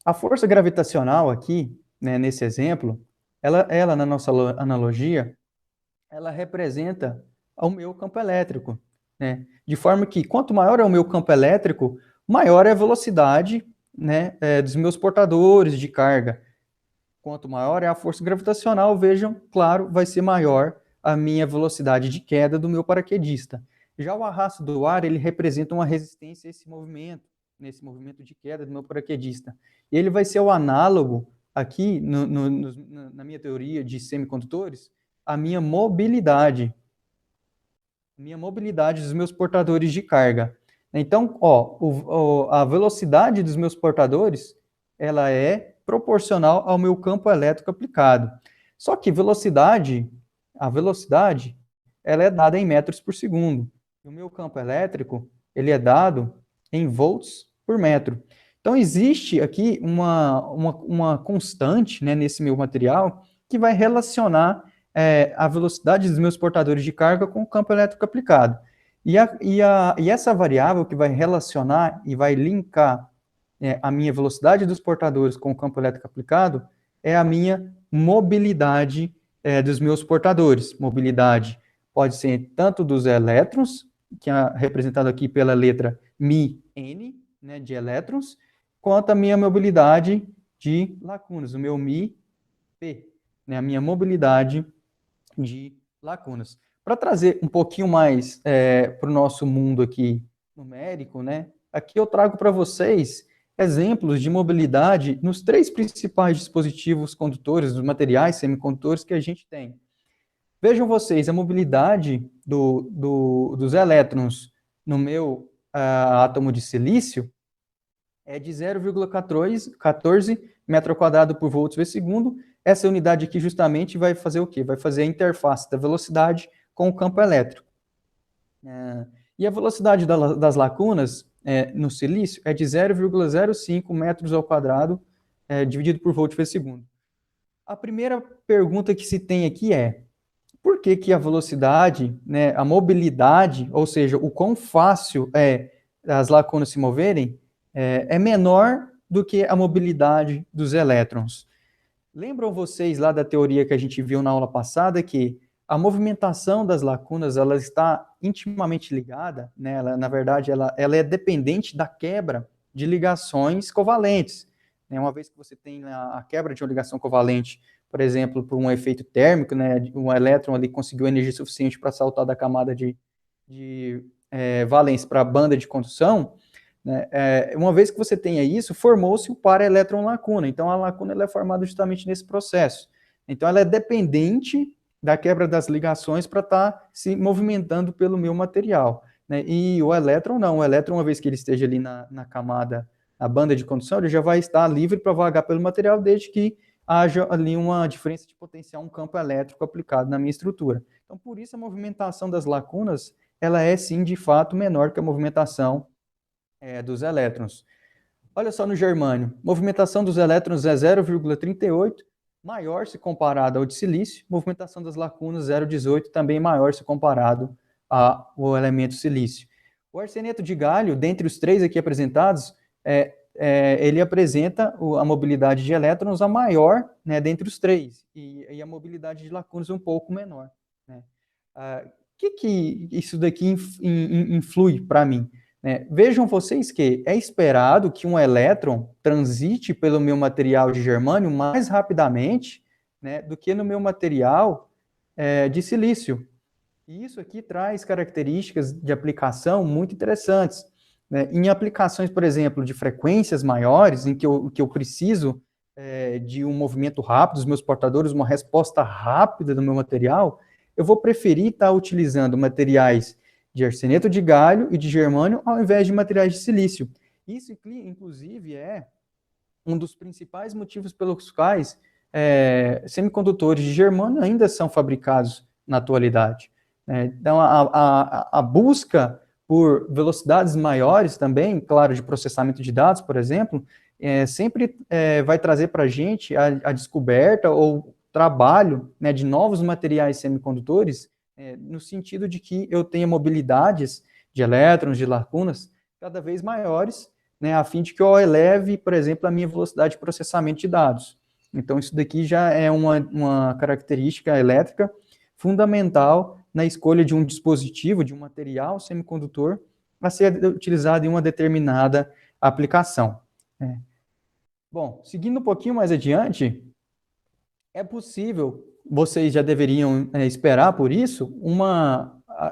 A força gravitacional aqui, né, nesse exemplo, ela na nossa analogia, ela representa o meu campo elétrico, né? De forma que quanto maior é o meu campo elétrico, maior é a velocidade, né, dos meus portadores de carga. Quanto maior é a força gravitacional, vejam, claro, vai ser maior a minha velocidade de queda do meu paraquedista. Já o arrasto do ar, ele representa uma resistência a esse movimento, nesse movimento de queda do meu paraquedista. E ele vai ser o análogo, aqui, na minha teoria de semicondutores, a minha mobilidade dos meus portadores de carga. Então, a velocidade dos meus portadores, ela é proporcional ao meu campo elétrico aplicado. Só que a velocidade, ela é dada em metros por segundo. E o meu campo elétrico, ele é dado em volts por metro. Então, existe aqui uma constante, né, nesse meu material que vai relacionar a velocidade dos meus portadores de carga com o campo elétrico aplicado. E essa variável que vai relacionar e vai linkar a minha velocidade dos portadores com o campo elétrico aplicado é a minha mobilidade dos meus portadores. Mobilidade pode ser tanto dos elétrons, que é representado aqui pela letra μN, né, de elétrons, quanto a minha mobilidade de lacunas, o meu μP, né, a minha mobilidade de lacunas. Para trazer um pouquinho mais para o nosso mundo aqui numérico, né? Aqui eu trago para vocês exemplos de mobilidade nos 3 principais dispositivos condutores, dos materiais semicondutores que a gente tem. Vejam vocês, a mobilidade dos elétrons no meu átomo de silício é de 0,14 metro quadrado por volts por segundo. Essa unidade aqui justamente vai fazer o quê? Vai fazer a interface da velocidade com o campo elétrico. E a velocidade das lacunas no silício é de 0,05 metros ao quadrado dividido por volt por segundo. A primeira pergunta que se tem aqui é: por que a velocidade, né, a mobilidade, ou seja, o quão fácil é as lacunas se moverem, é menor do que a mobilidade dos elétrons? Lembram vocês lá da teoria que a gente viu na aula passada que a movimentação das lacunas ela está intimamente ligada, né? Na verdade, ela é dependente da quebra de ligações covalentes. Né? Uma vez que você tem a quebra de uma ligação covalente, por exemplo, por um efeito térmico, né? Um elétron ali conseguiu energia suficiente para saltar da camada de valência para a banda de condução, né? Uma vez que você tenha isso, formou-se o para-elétron-lacuna. Então, a lacuna ela é formada justamente nesse processo. Então, ela é dependente da quebra das ligações para estar se movimentando pelo meu material. Né? E o elétron não. O elétron, uma vez que ele esteja ali na camada, na banda de condução, ele já vai estar livre para vagar pelo material, desde que haja ali uma diferença de potencial, um campo elétrico aplicado na minha estrutura. Então, por isso, a movimentação das lacunas, ela é, sim, de fato, menor que a movimentação dos elétrons. Olha só no germânio, movimentação dos elétrons é 0,38, maior se comparado ao de silício, movimentação das lacunas 0,18, também maior se comparado ao elemento silício. O arseneto de galho, dentre os 3 aqui apresentados, ele apresenta a mobilidade de elétrons a maior, né, dentre os 3, e a mobilidade de lacunas um pouco menor. Né? Que isso daqui influi para mim? Vejam vocês que é esperado que um elétron transite pelo meu material de germânio mais rapidamente, né, do que no meu material de silício. E isso aqui traz características de aplicação muito interessantes. Né? Em aplicações, por exemplo, de frequências maiores, em que eu preciso de um movimento rápido dos meus portadores, uma resposta rápida do meu material, eu vou preferir estar utilizando materiais de arseneto de galho e de germânio, ao invés de materiais de silício. Isso, inclusive, é um dos principais motivos pelos quais semicondutores de germânio ainda são fabricados na atualidade. Então, a busca por velocidades maiores também, claro, de processamento de dados, por exemplo, sempre vai trazer para a gente a descoberta ou trabalho, né, de novos materiais semicondutores, no sentido de que eu tenha mobilidades de elétrons, de lacunas, cada vez maiores, né, a fim de que eu eleve, por exemplo, a minha velocidade de processamento de dados. Então, isso daqui já é uma característica elétrica fundamental na escolha de um dispositivo, de um material semicondutor, a ser utilizado em uma determinada aplicação. Bom, seguindo um pouquinho mais adiante, É possível, vocês já deveriam esperar por isso,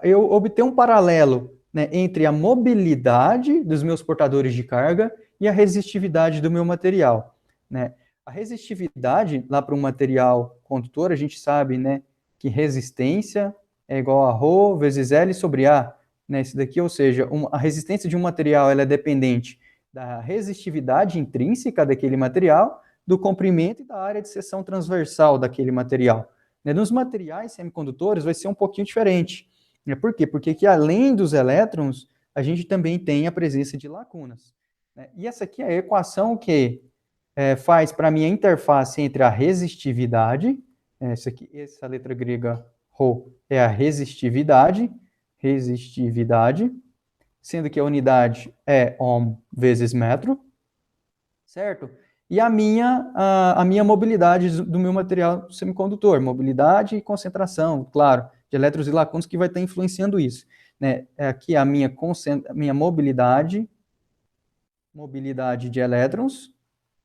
eu obter um paralelo, né, entre a mobilidade dos meus portadores de carga e a resistividade do meu material, né? A resistividade lá para um material condutor, a gente sabe, né, que resistência é igual a ρ vezes L sobre A, né? Isso daqui, ou seja, a resistência de um material ela é dependente da resistividade intrínseca daquele material, do comprimento e da área de seção transversal daquele material. Nos materiais semicondutores vai ser um pouquinho diferente. Por quê? Porque aqui, além dos elétrons, a gente também tem a presença de lacunas. E essa aqui é a equação que faz para mim a interface entre a resistividade, essa letra grega ρ é a resistividade, sendo que a unidade é ohm vezes metro, certo? E a minha mobilidade do meu material semicondutor, mobilidade e concentração, claro, de elétrons e lacunas que vai estar influenciando isso, né? Aqui a minha mobilidade de elétrons,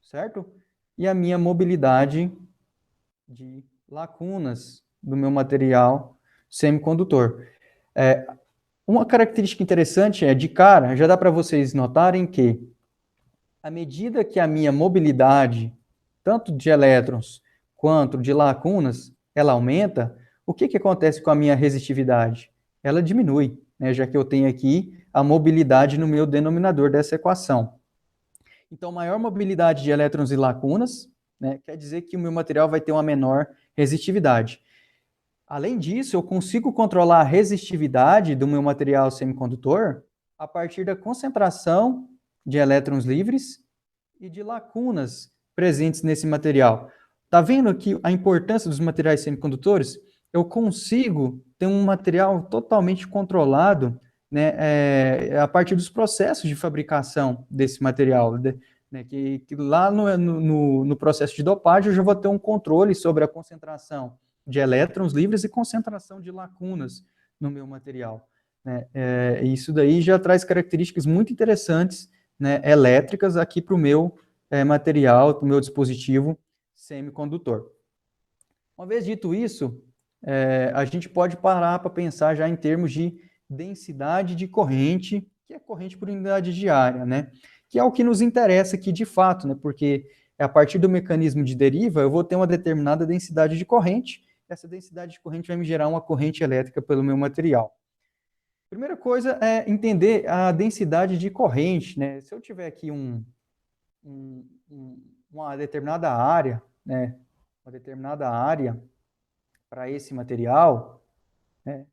certo? E a minha mobilidade de lacunas do meu material semicondutor. Uma característica interessante de cara, já dá para vocês notarem que à medida que a minha mobilidade, tanto de elétrons quanto de lacunas, ela aumenta, o que acontece com a minha resistividade? Ela diminui, né, já que eu tenho aqui a mobilidade no meu denominador dessa equação. Então, maior mobilidade de elétrons e lacunas, né, quer dizer que o meu material vai ter uma menor resistividade. Além disso, eu consigo controlar a resistividade do meu material semicondutor a partir da concentração de elétrons livres e de lacunas presentes nesse material. Tá vendo aqui a importância dos materiais semicondutores? Eu consigo ter um material totalmente controlado, né, a partir dos processos de fabricação desse material, né, que lá no processo de dopagem eu já vou ter um controle sobre a concentração de elétrons livres e concentração de lacunas no meu material, né? Isso daí já traz características muito interessantes, né, elétricas aqui para o meu material, para o meu dispositivo semicondutor. Uma vez dito isso, a gente pode parar para pensar já em termos de densidade de corrente, que é corrente por unidade de área, né? Que é o que nos interessa aqui de fato, né? Porque a partir do mecanismo de deriva, eu vou ter uma determinada densidade de corrente, essa densidade de corrente vai me gerar uma corrente elétrica pelo meu material. Primeira coisa é entender a densidade de corrente, né? Se eu tiver aqui uma determinada área, né? Uma determinada área para esse material, né?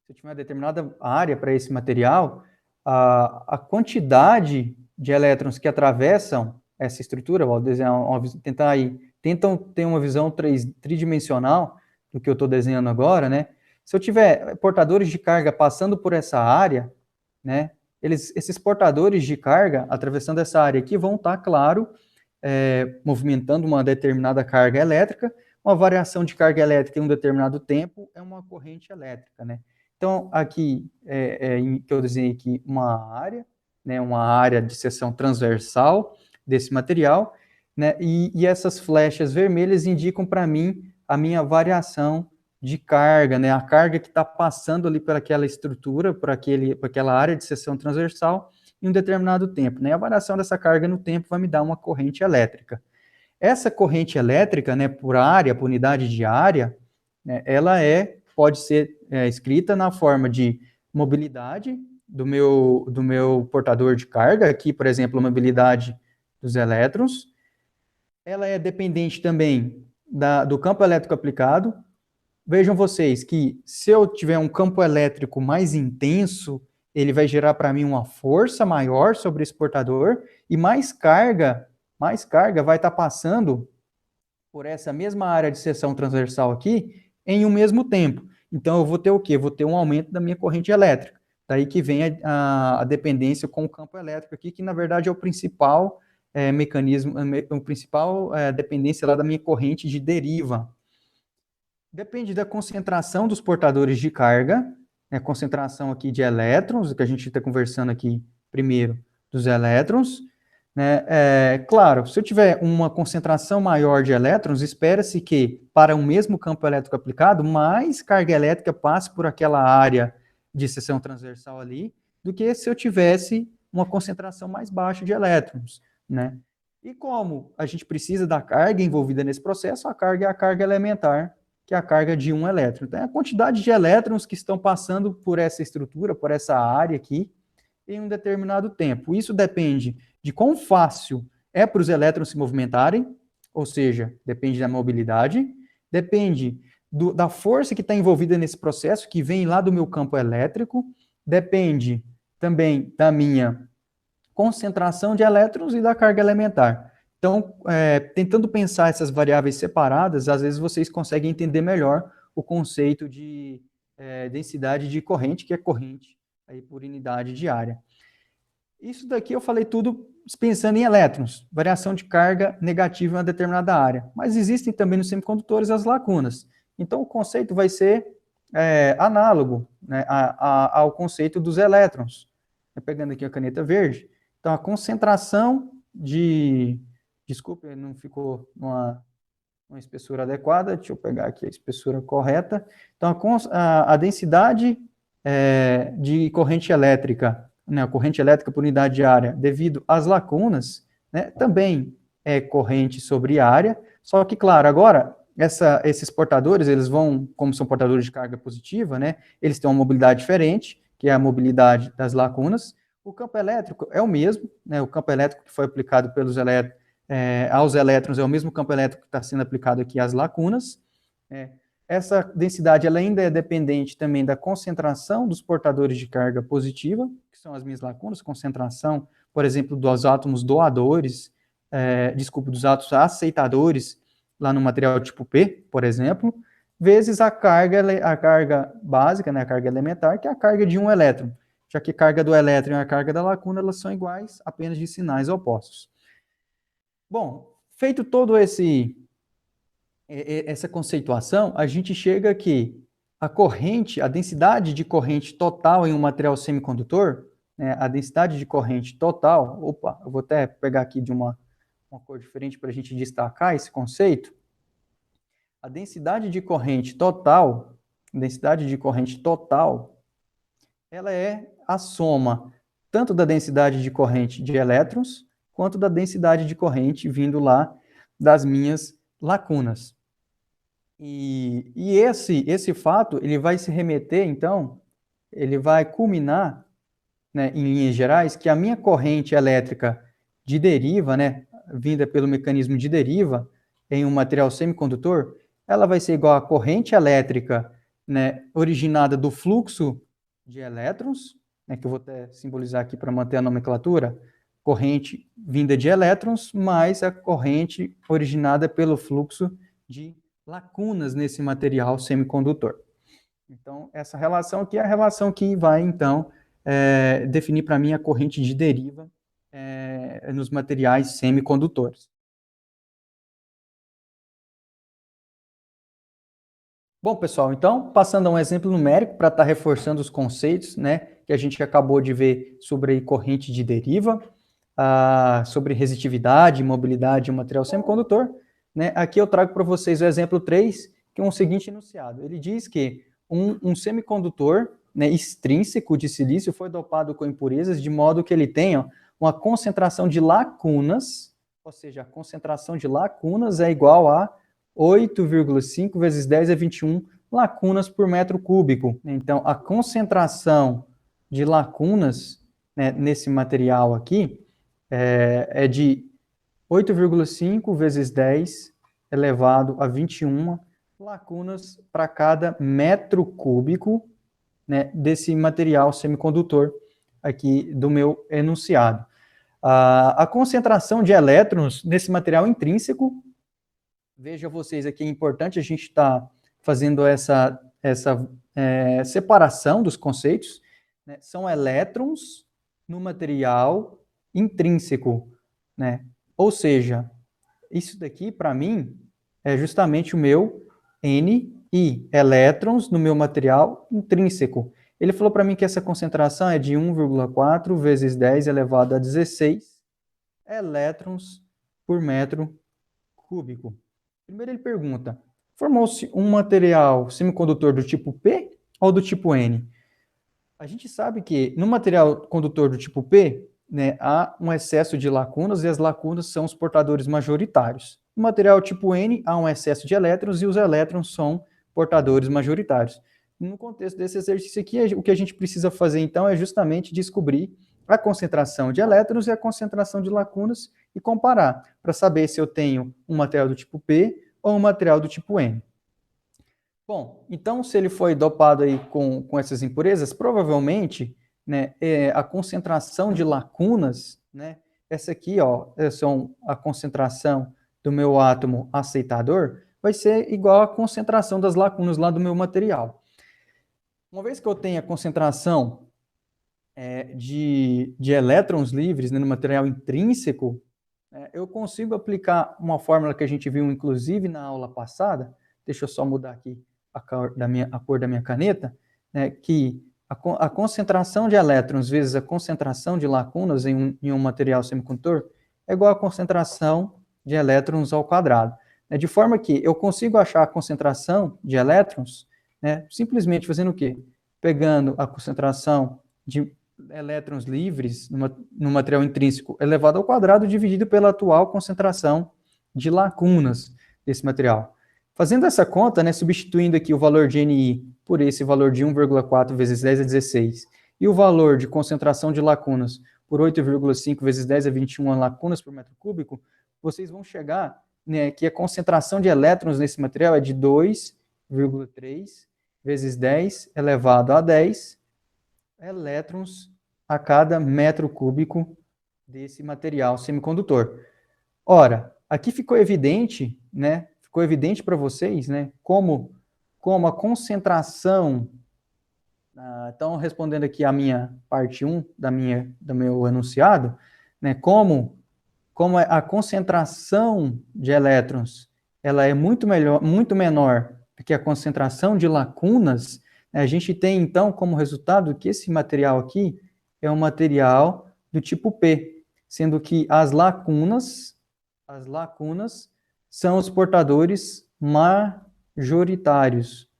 Se eu tiver uma determinada área para esse material, a quantidade de elétrons que atravessam essa estrutura, vou desenhar tentam ter uma visão tridimensional do que eu estou desenhando agora, né? Se eu tiver portadores de carga passando por essa área, né? Esses portadores de carga atravessando essa área aqui vão estar, claro, movimentando uma determinada carga elétrica. Uma variação de carga elétrica em um determinado tempo é uma corrente elétrica, né? Então, aqui, que eu desenhei aqui uma área, né, uma área de seção transversal desse material, né, e essas flechas vermelhas indicam para mim a minha variação de carga, né, a carga que está passando ali por aquela estrutura, por aquela área de seção transversal, em um determinado tempo, né? A variação dessa carga no tempo vai me dar uma corrente elétrica. Essa corrente elétrica, né, por área, por unidade de área, né, ela pode ser escrita na forma de mobilidade do meu portador de carga, aqui, por exemplo, a mobilidade dos elétrons. Ela é dependente também do campo elétrico aplicado. Vejam vocês que se eu tiver um campo elétrico mais intenso, ele vai gerar para mim uma força maior sobre esse portador e mais carga vai estar passando por essa mesma área de seção transversal aqui em um mesmo tempo. Então eu vou ter o quê? Vou ter um aumento da minha corrente elétrica. Daí que vem a dependência com o campo elétrico aqui, que na verdade é o principal mecanismo, o principal dependência lá da minha corrente de deriva. Depende da concentração dos portadores de carga, né, concentração aqui de elétrons, que a gente está conversando aqui primeiro dos elétrons, né? Claro, se eu tiver uma concentração maior de elétrons, espera-se que, para o mesmo campo elétrico aplicado, mais carga elétrica passe por aquela área de seção transversal ali, do que se eu tivesse uma concentração mais baixa de elétrons, né? E como a gente precisa da carga envolvida nesse processo, a carga é a carga elementar, que é a carga de um elétron. Então, é a quantidade de elétrons que estão passando por essa estrutura, por essa área aqui, em um determinado tempo. Isso depende de quão fácil é para os elétrons se movimentarem, ou seja, depende da mobilidade, depende da força que está envolvida nesse processo, que vem lá do meu campo elétrico, depende também da minha concentração de elétrons e da carga elementar. Então, tentando pensar essas variáveis separadas, às vezes vocês conseguem entender melhor o conceito de densidade de corrente, que é corrente aí por unidade de área. Isso daqui eu falei tudo pensando em elétrons, variação de carga negativa em uma determinada área. Mas existem também nos semicondutores as lacunas. Então, o conceito vai ser análogo, né, ao conceito dos elétrons. Pegando aqui a caneta verde. Então, a concentração de... Desculpe, não ficou uma espessura adequada. Deixa eu pegar aqui a espessura correta. Então, a densidade de corrente elétrica, né, a corrente elétrica por unidade de área, devido às lacunas, né, também é corrente sobre área, só que, claro, agora, esses portadores, eles vão, como são portadores de carga positiva, né, eles têm uma mobilidade diferente, que é a mobilidade das lacunas. O campo elétrico é o mesmo, né, o campo elétrico que foi aplicado aos elétrons é o mesmo campo elétrico que está sendo aplicado aqui às lacunas. Essa densidade ela ainda é dependente também da concentração dos portadores de carga positiva, que são as minhas lacunas, concentração, por exemplo, dos átomos doadores, dos átomos aceitadores, lá no material tipo P, por exemplo, vezes a carga básica, né, a carga elementar, que é a carga de um elétron, já que a carga do elétron e a carga da lacuna elas são iguais, apenas de sinais opostos. Bom, feito todo essa conceituação, a gente chega que a corrente, a densidade de corrente total em um material semicondutor, né, a densidade de corrente total, eu vou até pegar aqui de uma cor diferente para a gente destacar esse conceito. A densidade de corrente total, ela é a soma tanto da densidade de corrente de elétrons, quanto da densidade de corrente vindo lá das minhas lacunas. E esse fato, ele vai se remeter, então, ele vai culminar, né, em linhas gerais, que a minha corrente elétrica de deriva, né, vinda pelo mecanismo de deriva, em um material semicondutor, ela vai ser igual à corrente elétrica, né, originada do fluxo de elétrons, né, que eu vou até simbolizar aqui para manter a nomenclatura, corrente vinda de elétrons, mais a corrente originada pelo fluxo de lacunas nesse material semicondutor. Então, essa relação aqui é a relação que vai, então, definir para mim a corrente de deriva nos materiais semicondutores. Bom, pessoal, então, passando a um exemplo numérico para estar reforçando os conceitos, né, que a gente acabou de ver sobre corrente de deriva, sobre resitividade e mobilidade de um material semicondutor, né, aqui eu trago para vocês o exemplo 3, que é um seguinte enunciado. Ele diz que um semicondutor, né, extrínseco de silício foi dopado com impurezas de modo que ele tenha uma concentração de lacunas, ou seja, a concentração de lacunas é igual a 8,5 vezes 10 é 21 lacunas por metro cúbico. Então, a concentração de lacunas, né, nesse material aqui é de 8,5 vezes 10 elevado a 21 lacunas para cada metro cúbico, né, desse material semicondutor aqui do meu enunciado. A concentração de elétrons nesse material intrínseco, veja vocês aqui, é importante a gente estar fazendo essa separação dos conceitos, né, são elétrons no material intrínseco, né? Ou seja, isso daqui, para mim, é justamente o meu Ni, elétrons no meu material intrínseco. Ele falou para mim que essa concentração é de 1,4 vezes 10 elevado a 16 elétrons por metro cúbico. Primeiro ele pergunta, formou-se um material semicondutor do tipo P ou do tipo N? A gente sabe que no material condutor do tipo P, né, há um excesso de lacunas e as lacunas são os portadores majoritários. No material tipo N, há um excesso de elétrons e os elétrons são portadores majoritários. No contexto desse exercício aqui, o que a gente precisa fazer, então, é justamente descobrir a concentração de elétrons e a concentração de lacunas e comparar, para saber se eu tenho um material do tipo P ou um material do tipo N. Bom, então se ele foi dopado aí com essas impurezas, provavelmente, né, a concentração de lacunas, né, essa aqui, ó, são a concentração do meu átomo aceitador, vai ser igual à concentração das lacunas lá do meu material. Uma vez que eu tenho a concentração de elétrons livres, né, no material intrínseco, eu consigo aplicar uma fórmula que a gente viu, inclusive, na aula passada. Deixa eu só mudar aqui a cor da minha caneta, né, que a concentração de elétrons vezes a concentração de lacunas em um material semicondutor é igual à concentração de elétrons ao quadrado. De forma que eu consigo achar a concentração de elétrons, né, simplesmente fazendo o quê? Pegando a concentração de elétrons livres no material intrínseco elevado ao quadrado dividido pela atual concentração de lacunas desse material. Fazendo essa conta, né, substituindo aqui o valor de Ni por esse valor de 1,4 vezes 10 a 16 e o valor de concentração de lacunas por 8,5 vezes 10 a 21 lacunas por metro cúbico, vocês vão chegar, né, que a concentração de elétrons nesse material é de 2,3 vezes 10 elevado a 10 elétrons a cada metro cúbico desse material semicondutor. Ora, aqui ficou evidente, né? Ficou evidente para vocês, né? Como a concentração. Então, respondendo aqui a minha parte 1 do meu enunciado, né? Como a concentração de elétrons ela é muito menor do que a concentração de lacunas, a gente tem, então, como resultado que esse material aqui é um material do tipo P, sendo que as lacunas são os portadores majoritários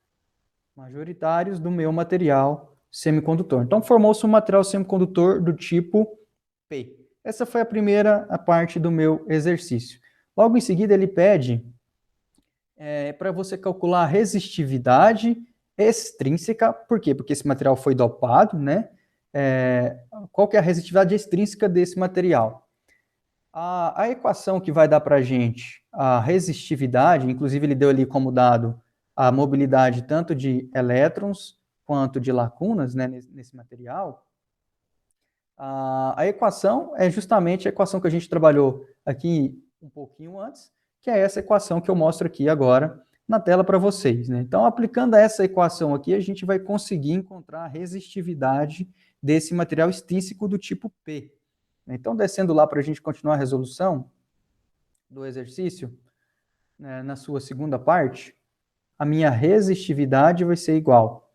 do meu material semicondutor. Então, formou-se um material semicondutor do tipo P. Essa foi a primeira parte do meu exercício. Logo em seguida, ele pede para você calcular a resistividade extrínseca. Por quê? Porque esse material foi dopado, né? Qual que é a resistividade extrínseca desse material? A equação que vai dar para a gente a resistividade, inclusive ele deu ali como dado a mobilidade tanto de elétrons quanto de lacunas, né, nesse material. A equação é justamente a equação que a gente trabalhou aqui um pouquinho antes, que é essa equação que eu mostro aqui agora na tela para vocês, né? Então, aplicando essa equação aqui, a gente vai conseguir encontrar a resistividade desse material extrínseco do tipo P. Então, descendo lá para a gente continuar a resolução do exercício, né, na sua segunda parte, a minha resistividade vai ser igual.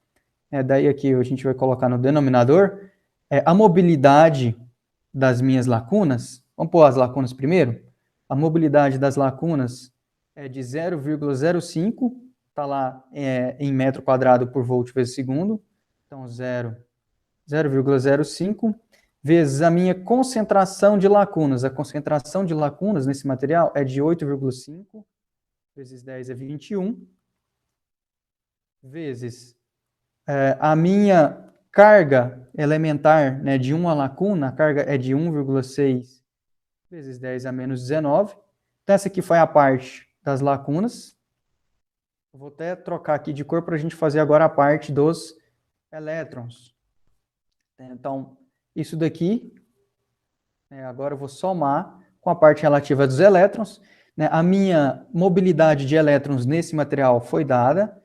Daí aqui a gente vai colocar no denominador a mobilidade das minhas lacunas. Vamos pôr as lacunas primeiro? A mobilidade das lacunas é de 0,05, está lá em metro quadrado por volt vezes segundo. Então, 0,05 vezes a minha concentração de lacunas. A concentração de lacunas nesse material é de 8,5 vezes 10 a 21, vezes a minha carga elementar, né, de uma lacuna, a carga é de 1,6 vezes 10 a menos 19. Então, essa aqui foi a parte das lacunas. Eu vou até trocar aqui de cor para a gente fazer agora a parte dos elétrons. Então, isso daqui, agora eu vou somar com a parte relativa dos elétrons. A minha mobilidade de elétrons nesse material foi dada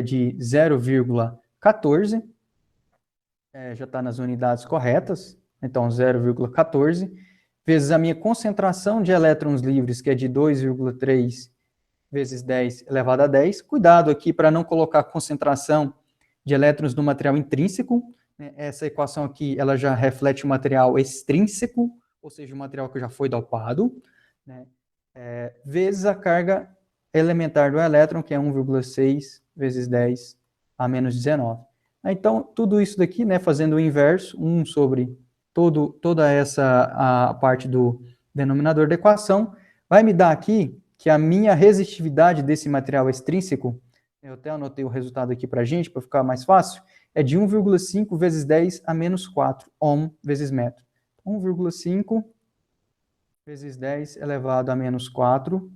de 0,14. Já está nas unidades corretas. Então, 0,14 vezes a minha concentração de elétrons livres, que é de 2,3 vezes 10 elevado a 10. Cuidado aqui para não colocar concentração de elétrons no material intrínseco. Essa equação aqui ela já reflete o material extrínseco, ou seja, o material que já foi dopado, né, vezes a carga elementar do elétron, que é 1,6 vezes 10 a menos 19. Então, tudo isso daqui, né, fazendo o inverso, 1 sobre toda essa a parte do denominador da equação, vai me dar aqui que a minha resistividade desse material extrínseco, eu até anotei o resultado aqui para a gente, para ficar mais fácil, é de 1,5 vezes 10 a menos 4 ohm vezes metro. 1,5 vezes 10 elevado a menos 4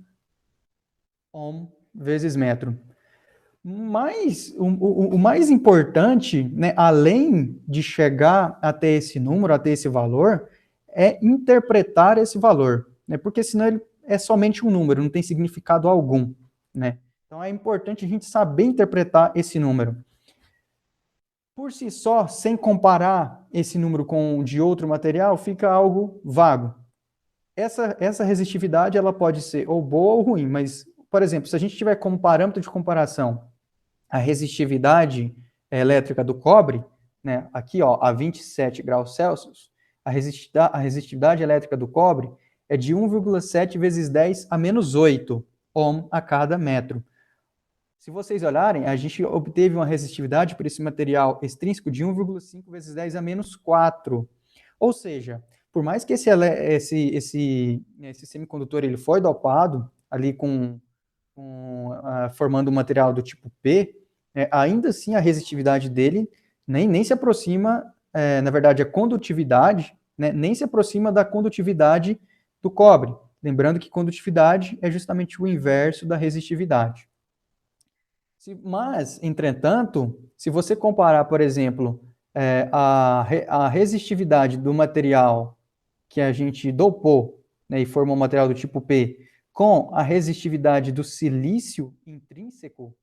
ohm vezes metro. Mas o mais importante, né, além de chegar até esse número, até esse valor, é interpretar esse valor, né? Porque senão ele é somente um número, não tem significado algum, né? Então é importante a gente saber interpretar esse número. Por si só, sem comparar esse número com de outro material, fica algo vago. Essa resistividade ela pode ser ou boa ou ruim, mas, por exemplo, se a gente tiver como parâmetro de comparação a resistividade elétrica do cobre, né, aqui ó, a 27 graus Celsius, a resistividade elétrica do cobre é de 1,7 vezes 10 a menos 8 ohm a cada metro. Se vocês olharem, a gente obteve uma resistividade por esse material extrínseco de 1,5 vezes 10 a menos 4. Ou seja, por mais que esse semicondutor ele foi dopado ali formando um material do tipo P, ainda assim a resistividade dele nem se aproxima, na verdade a condutividade, né, nem se aproxima da condutividade do cobre. Lembrando que condutividade é justamente o inverso da resistividade. Mas, entretanto, se você comparar, por exemplo, a resistividade do material que a gente dopou, né, e formou um material do tipo P, com a resistividade do silício intrínseco,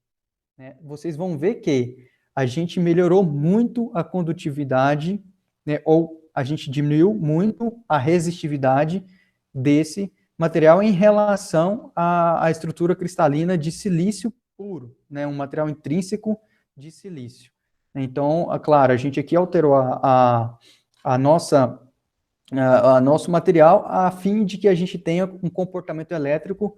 né, vocês vão ver que a gente melhorou muito a condutividade, né, ou a gente diminuiu muito a resistividade desse material em relação à estrutura cristalina de silício puro, né, um material intrínseco de silício. Então, claro, a gente aqui alterou a nossa nosso material a fim de que a gente tenha um comportamento elétrico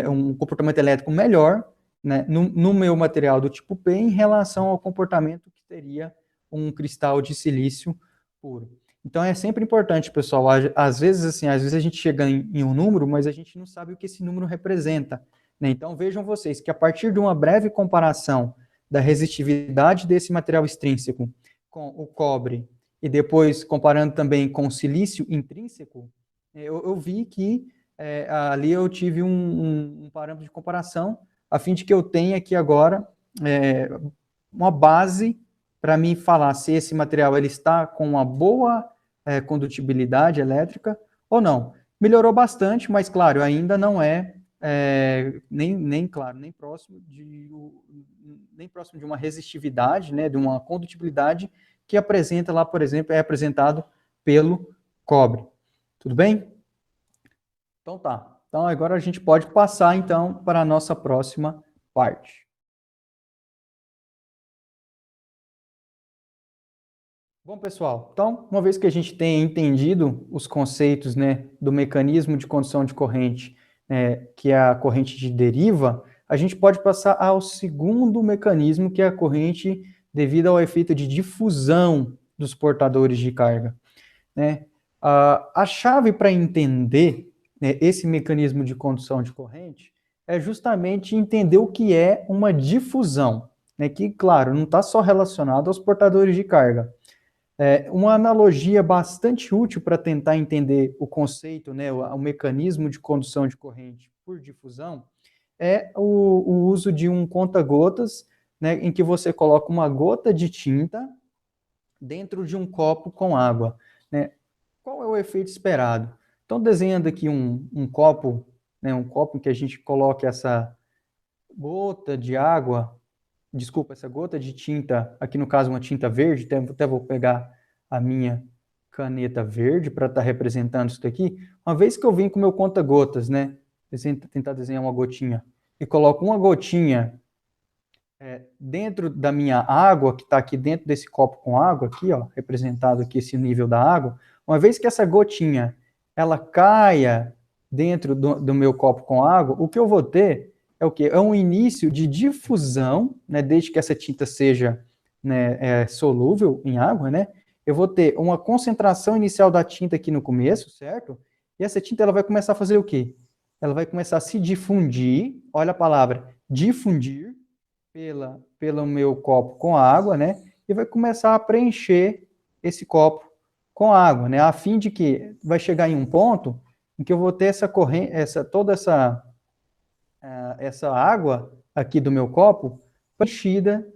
um comportamento elétrico melhor, né, no meu material do tipo P em relação ao comportamento que teria um cristal de silício puro. Então é sempre importante, pessoal, às vezes a gente chega em um número, mas a gente não sabe o que esse número representa, né? Então vejam vocês que a partir de uma breve comparação da resistividade desse material extrínseco com o cobre e depois comparando também com o silício intrínseco, eu vi que ali eu tive um parâmetro de comparação, a fim de que eu tenha aqui agora uma base para mim falar se esse material ele está com uma boa condutibilidade elétrica ou não. Melhorou bastante, mas claro, ainda não nem próximo de uma resistividade, né, de uma condutibilidade que apresenta lá, por exemplo, é apresentado pelo cobre. Tudo bem? Então tá. Então agora a gente pode passar então para a nossa próxima parte. Bom, pessoal, então, uma vez que a gente tenha entendido os conceitos, né, do mecanismo de condução de corrente, que é a corrente de deriva, a gente pode passar ao segundo mecanismo, que é a corrente devido ao efeito de difusão dos portadores de carga, né? A chave para entender, né, esse mecanismo de condução de corrente é justamente entender o que é uma difusão, né, que, claro, não está só relacionado aos portadores de carga. Uma analogia bastante útil para tentar entender o conceito, né, o mecanismo de condução de corrente por difusão, é o uso de um conta-gotas, né, em que você coloca uma gota de tinta dentro de um copo com água, né? Qual é o efeito esperado? Então, desenhando aqui um copo, né, um copo em que a gente coloque essa gota de água, essa gota de tinta, aqui no caso uma tinta verde, até vou pegar a minha caneta verde para estar representando isso daqui. Uma vez que eu vim com o meu conta-gotas, né, tentar desenhar uma gotinha, e coloco uma gotinha dentro da minha água, que está aqui dentro desse copo com água, aqui, ó, representado aqui esse nível da água, Uma vez que essa gotinha, ela caia dentro do meu copo com água, o que eu vou ter é o quê? É um início de difusão, né, desde que essa tinta seja, né, solúvel em água, né? Eu vou ter uma concentração inicial da tinta aqui no começo, certo? E essa tinta ela vai começar a fazer o quê? Ela vai começar a se difundir, olha a palavra, difundir, pelo meu copo com água, né? E vai começar a preencher esse copo com água, né? A fim de que vai chegar em um ponto em que eu vou ter essa corrente, toda essa água aqui do meu copo preenchida,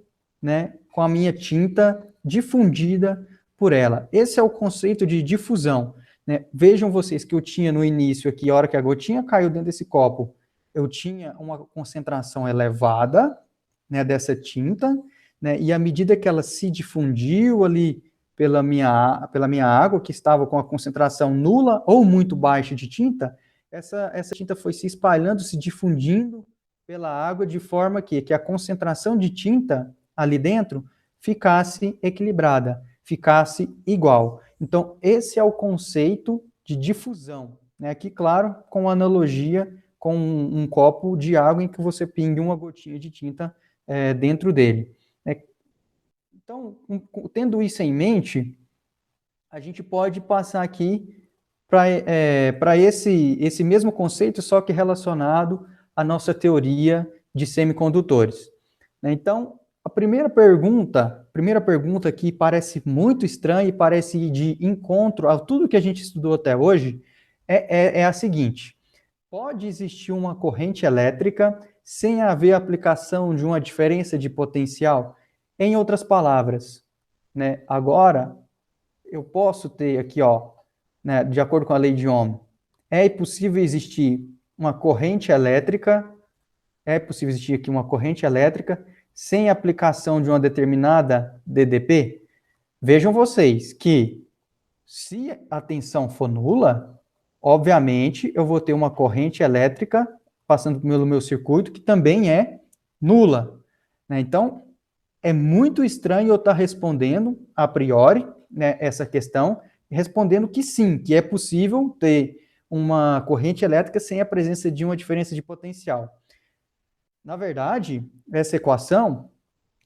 né? Com a minha tinta difundida por ela. Esse é o conceito de difusão, né? Vejam vocês que eu tinha no início aqui, a hora que a gotinha caiu dentro desse copo, eu tinha uma concentração elevada, né, dessa tinta, né, e à medida que ela se difundiu ali pela minha água, que estava com a concentração nula ou muito baixa de tinta, essa tinta foi se espalhando, se difundindo pela água, de forma que a concentração de tinta ali dentro ficasse equilibrada, ficasse igual. Então, esse é o conceito de difusão, né? Aqui, claro, com analogia com um copo de água em que você pingue uma gotinha de tinta dentro dele. Então, tendo isso em mente, a gente pode passar aqui para esse mesmo conceito, só que relacionado à nossa teoria de semicondutores. Então, a primeira pergunta aqui parece muito estranha e parece ir de encontro a tudo que a gente estudou até hoje, é a seguinte: pode existir uma corrente elétrica sem haver aplicação de uma diferença de potencial? Em outras palavras, né, agora eu posso ter aqui, ó, né, de acordo com a lei de Ohm, é possível existir uma corrente elétrica, sem aplicação de uma determinada DDP? Vejam vocês que se a tensão for nula, obviamente eu vou ter uma corrente elétrica passando pelo meu circuito que também é nula, né? Então, é muito estranho eu estar respondendo a priori, né, essa questão, respondendo que sim, que é possível ter uma corrente elétrica sem a presença de uma diferença de potencial. Na verdade, essa equação,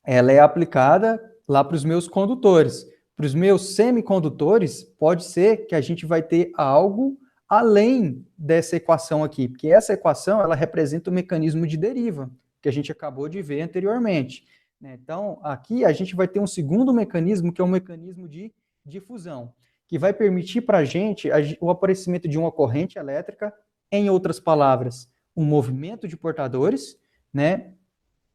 ela é aplicada lá para os meus condutores. Para os meus semicondutores, pode ser que a gente vai ter algo além dessa equação aqui, porque essa equação, ela representa o mecanismo de deriva, que a gente acabou de ver anteriormente. Então, aqui a gente vai ter um segundo mecanismo, que é um mecanismo de difusão, que vai permitir para a gente o aparecimento de uma corrente elétrica, em outras palavras, um movimento de portadores, né,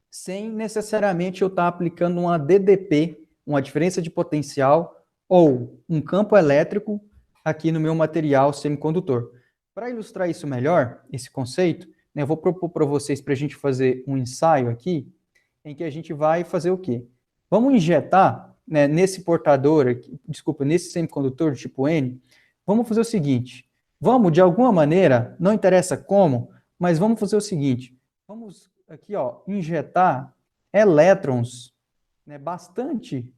sem necessariamente eu estar aplicando uma DDP, uma diferença de potencial, ou um campo elétrico aqui no meu material semicondutor. Para ilustrar isso melhor, esse conceito, né, eu vou propor para vocês para a gente fazer um ensaio aqui, em que a gente vai fazer o quê? Vamos injetar, né, nesse portador, aqui, desculpa, nesse semicondutor do tipo N, vamos fazer o seguinte, vamos, de alguma maneira, não interessa como, mas vamos fazer o seguinte, vamos aqui, ó, injetar elétrons, né,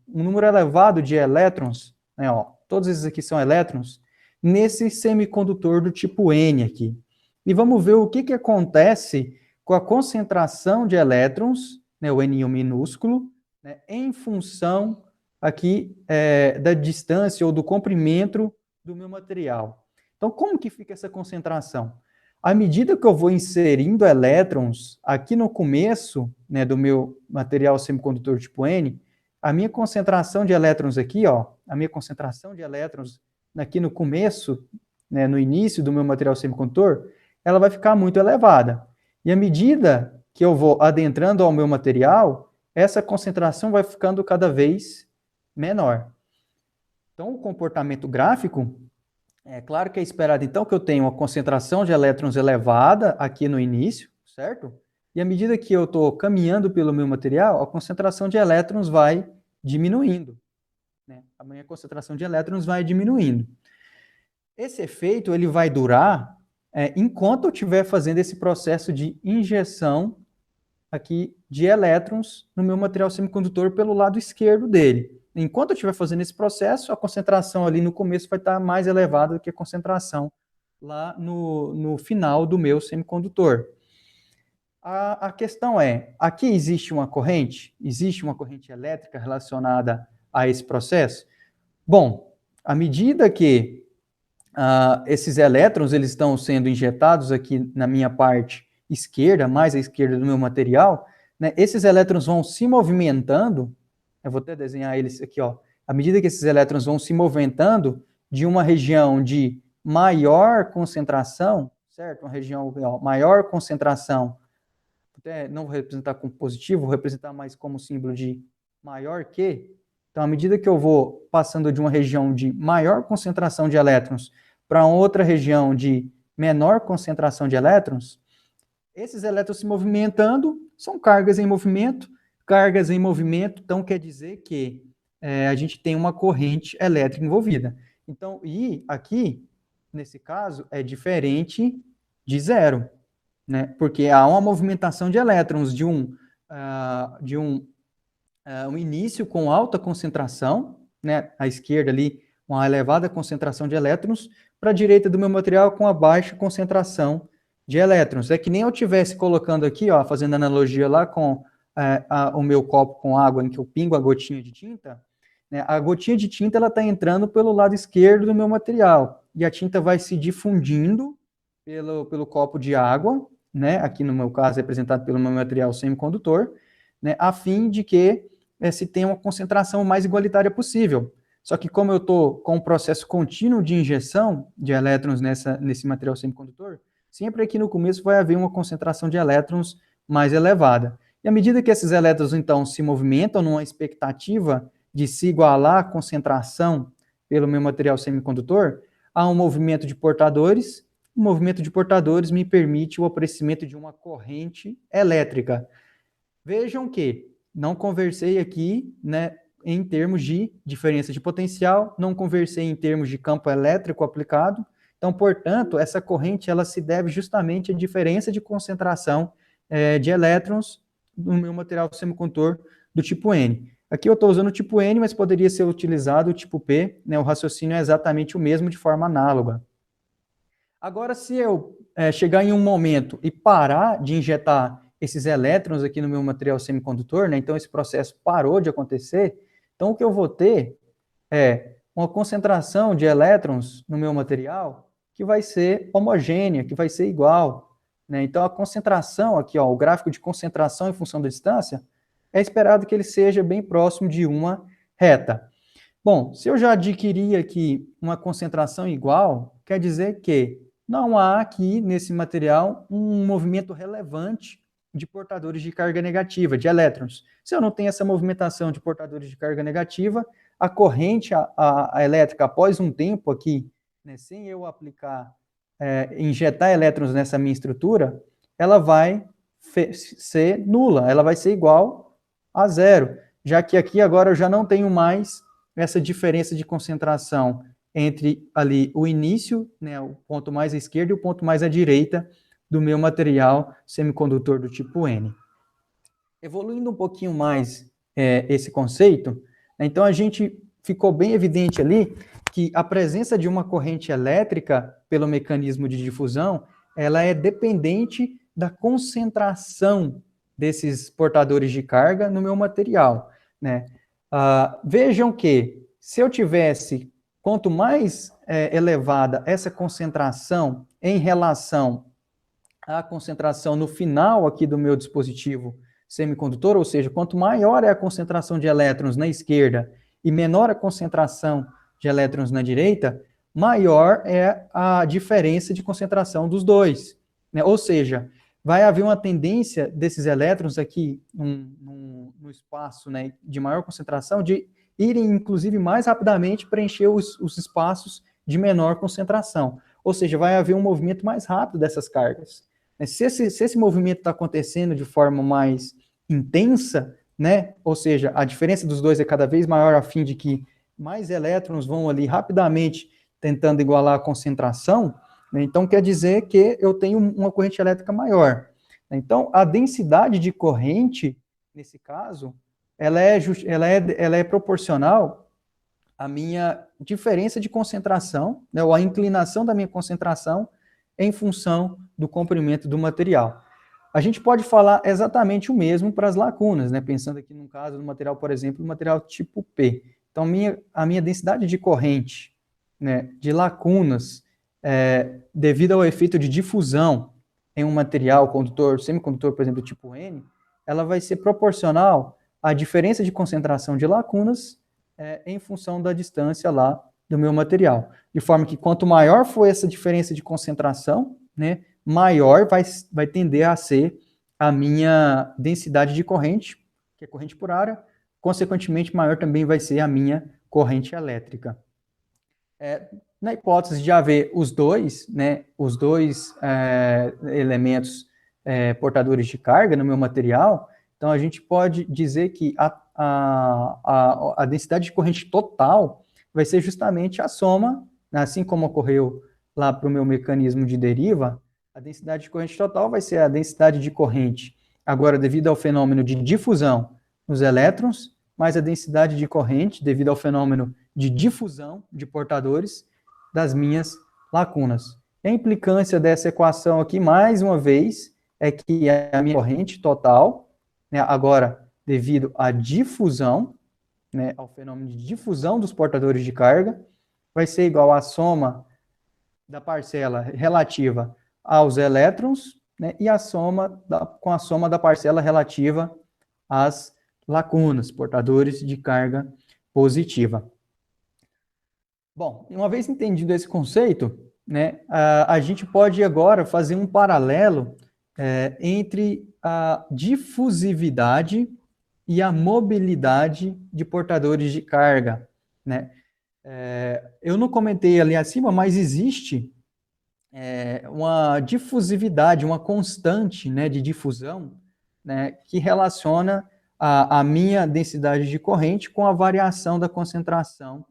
um número elevado de elétrons, né, ó, todos esses aqui são elétrons, nesse semicondutor do tipo N aqui. E vamos ver o que acontece com a concentração de elétrons, né, o N minúsculo, né, em função aqui da distância ou do comprimento do meu material. Então, como que fica essa concentração? À medida que eu vou inserindo elétrons aqui no começo, né, do meu material semicondutor tipo N, a minha concentração de elétrons aqui, ó, a minha concentração de elétrons aqui no começo, né, no início do meu material semicondutor, ela vai ficar muito elevada. E à medida que eu vou adentrando ao meu material, essa concentração vai ficando cada vez menor. Então, o comportamento gráfico, é claro que é esperado, então, que eu tenha uma concentração de elétrons elevada aqui no início, certo? E à medida que eu estou caminhando pelo meu material, a concentração de elétrons vai diminuindo, né? A minha concentração de elétrons vai diminuindo. Esse efeito, ele vai durar enquanto eu estiver fazendo esse processo de injeção aqui de elétrons no meu material semicondutor pelo lado esquerdo dele. enquanto eu estiver fazendo esse processo, a concentração ali no começo vai estar mais elevada do que a concentração lá no final do meu semicondutor. A questão é, aqui existe uma corrente elétrica relacionada a esse processo? Bom, à medida que esses elétrons eles estão sendo injetados aqui na minha parte esquerda, mais à esquerda do meu material, né, esses elétrons vão se movimentando, eu vou até desenhar eles aqui, ó, à medida que esses elétrons vão se movimentando de uma região de maior concentração, certo? Uma região maior concentração, até não vou representar como positivo, vou representar mais como símbolo de maior que. Então, à medida que eu vou passando de uma região de maior concentração de elétrons para outra região de menor concentração de elétrons, esses elétrons se movimentando são cargas em movimento. Cargas em movimento, então quer dizer que a gente tem uma corrente elétrica envolvida. Então, e aqui, nesse caso, é diferente de zero, né? Porque há uma movimentação de elétrons de um início com alta concentração, né? À esquerda ali, uma elevada concentração de elétrons, para a direita do meu material com a baixa concentração de elétrons. É que nem eu estivesse colocando aqui, ó, fazendo analogia lá com o meu copo com água, em que eu pingo a gotinha de tinta, né? A gotinha de tinta ela está entrando pelo lado esquerdo do meu material, e a tinta vai se difundindo pelo copo de água, né? Aqui no meu caso representado pelo meu material semicondutor, né? A fim de que se tenha uma concentração mais igualitária possível. Só que como eu estou com um processo contínuo de injeção de elétrons nesse material semicondutor, sempre aqui no começo vai haver uma concentração de elétrons mais elevada. E à medida que esses elétrons, então, se movimentam numa expectativa de se igualar a concentração pelo meu material semicondutor, há um movimento de portadores. O movimento de portadores me permite o aparecimento de uma corrente elétrica. Vejam que não conversei aqui, né, em termos de diferença de potencial, não conversei em termos de campo elétrico aplicado. Então, portanto, essa corrente ela se deve justamente à diferença de concentração de elétrons no meu material semicondutor do tipo N. Aqui eu estou usando o tipo N, mas poderia ser utilizado o tipo P, né, o raciocínio é exatamente o mesmo de forma análoga. Agora, se eu chegar em um momento e parar de injetar esses elétrons aqui no meu material semicondutor, né, então esse processo parou de acontecer, então o que eu vou ter é uma concentração de elétrons no meu material que vai ser homogênea, que vai ser igual, né? Então a concentração aqui, ó, o gráfico de concentração em função da distância, é esperado que ele seja bem próximo de uma reta. Bom, se eu já adquiri aqui uma concentração igual, quer dizer que não há aqui nesse material um movimento relevante de portadores de carga negativa, de elétrons. Se eu não tenho essa movimentação de portadores de carga negativa, a corrente a elétrica, após um tempo aqui, né, sem eu aplicar, injetar elétrons nessa minha estrutura, ela vai ser nula, ela vai ser igual a zero, já que aqui agora eu já não tenho mais essa diferença de concentração entre ali o início, né, o ponto mais à esquerda e o ponto mais à direita do meu material semicondutor do tipo N. Evoluindo um pouquinho mais esse conceito, então a gente ficou bem evidente ali que a presença de uma corrente elétrica pelo mecanismo de difusão, ela é dependente da concentração desses portadores de carga no meu material, né? Vejam que se eu tivesse, quanto mais elevada essa concentração em relação à concentração no final aqui do meu dispositivo semicondutor, ou seja, quanto maior é a concentração de elétrons na esquerda e menor a concentração de elétrons na direita, maior é a diferença de concentração dos dois, né? Ou seja, vai haver uma tendência desses elétrons aqui no espaço, né, de maior concentração de irem, inclusive, mais rapidamente preencher os espaços de menor concentração. Ou seja, vai haver um movimento mais rápido dessas cargas. Se esse movimento está acontecendo de forma mais intensa, né, ou seja, a diferença dos dois é cada vez maior a fim de que mais elétrons vão ali rapidamente tentando igualar a concentração, né, então quer dizer que eu tenho uma corrente elétrica maior. Então, a densidade de corrente, nesse caso, ela é proporcional à minha diferença de concentração, né, ou à inclinação da minha concentração em função do comprimento do material. A gente pode falar exatamente o mesmo para as lacunas, né? Pensando aqui no caso do material, por exemplo, o material tipo P. Então, a minha densidade de corrente, né, de lacunas, devido ao efeito de difusão em um material condutor, semicondutor, por exemplo, tipo N, ela vai ser proporcional à diferença de concentração de lacunas em função da distância lá do meu material. De forma que quanto maior for essa diferença de concentração, né, maior vai tender a ser a minha densidade de corrente, que é corrente por área, consequentemente, maior também vai ser a minha corrente elétrica. Na hipótese de haver os dois, né, elementos portadores de carga no meu material, então a gente pode dizer que a densidade de corrente total vai ser justamente a soma, né, assim como ocorreu lá para o meu mecanismo de deriva, a densidade de corrente total vai ser a densidade de corrente, agora devido ao fenômeno de difusão nos elétrons, mais a densidade de corrente devido ao fenômeno de difusão de portadores das minhas lacunas. A implicância dessa equação aqui, mais uma vez, é que a minha corrente total, né, agora devido à difusão, né, ao fenômeno de difusão dos portadores de carga, vai ser igual à soma da parcela relativa aos elétrons, né, e com a soma da parcela relativa às lacunas, portadores de carga positiva. Bom, uma vez entendido esse conceito, né, a gente pode agora fazer um paralelo entre a difusividade e a mobilidade de portadores de carga, né? Eu não comentei ali acima, mas existe uma difusividade, uma constante, né, de difusão, né, que relaciona a minha densidade de corrente com a variação da concentração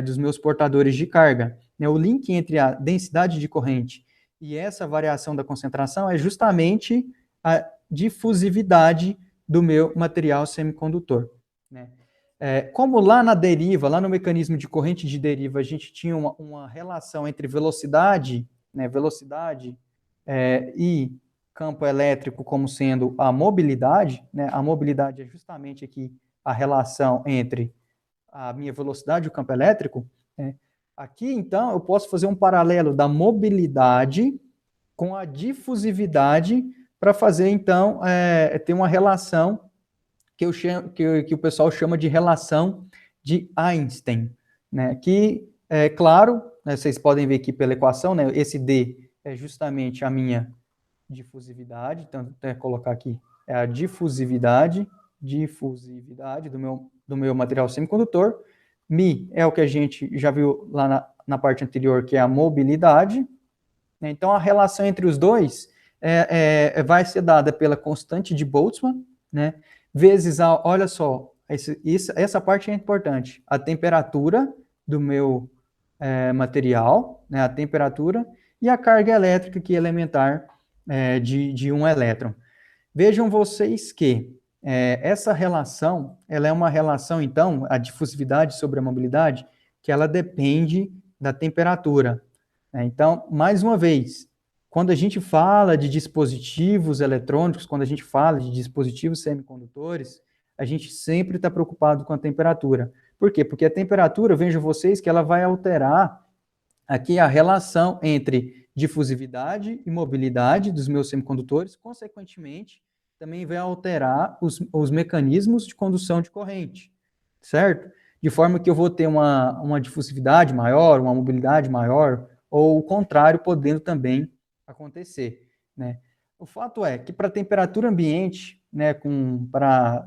dos meus portadores de carga. Né? O link entre a densidade de corrente e essa variação da concentração é justamente a difusividade do meu material semicondutor. Né? Como lá na deriva, lá no mecanismo de corrente de deriva, a gente tinha uma relação entre velocidade, né, e campo elétrico como sendo a mobilidade, né? A mobilidade é justamente aqui a relação entre a minha velocidade e o campo elétrico. Né? Aqui, então, eu posso fazer um paralelo da mobilidade com a difusividade para fazer, então, ter uma relação que o pessoal chama de relação de Einstein, né? Que, claro, né, vocês podem ver aqui pela equação, né, esse D é justamente a minha difusividade, então, vou colocar aqui, é a difusividade do meu material semicondutor. Mi é o que a gente já viu lá na parte anterior, que é a mobilidade. Então, a relação entre os dois vai ser dada pela constante de Boltzmann, né, vezes olha só, essa parte é importante, a temperatura do meu material, né, a temperatura e a carga elétrica que é elementar de um elétron. Vejam vocês que essa relação, ela é uma relação, então, a difusividade sobre a mobilidade, que ela depende da temperatura. Então, mais uma vez, quando a gente fala de dispositivos eletrônicos, quando a gente fala de dispositivos semicondutores, a gente sempre está preocupado com a temperatura. Por quê? Porque a temperatura, vejam vocês, que ela vai alterar aqui a relação entre difusividade e mobilidade dos meus semicondutores, consequentemente, também vai alterar os mecanismos de condução de corrente, certo? De forma que eu vou ter uma difusividade maior, uma mobilidade maior, ou o contrário, podendo também acontecer, né? O fato é que para a temperatura ambiente, né,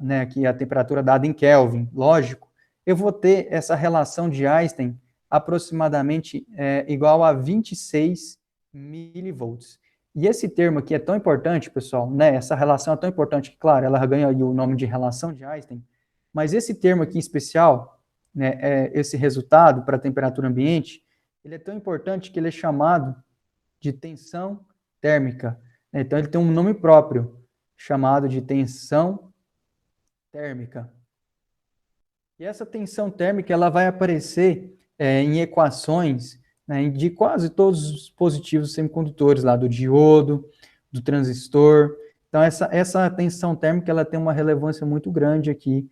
né, que a temperatura dada em Kelvin, lógico, eu vou ter essa relação de Einstein aproximadamente igual a 26 milivolts. E esse termo aqui é tão importante, pessoal, né? Essa relação é tão importante que, claro, ela ganha aí o nome de relação de Einstein, mas esse termo aqui em especial, né, esse resultado para a temperatura ambiente, ele é tão importante que ele é chamado de tensão térmica. Então, ele tem um nome próprio, chamado de tensão térmica. E essa tensão térmica ela vai aparecer em equações, né, de quase todos os dispositivos semicondutores, lá do diodo, do transistor. Então, essa tensão térmica ela tem uma relevância muito grande aqui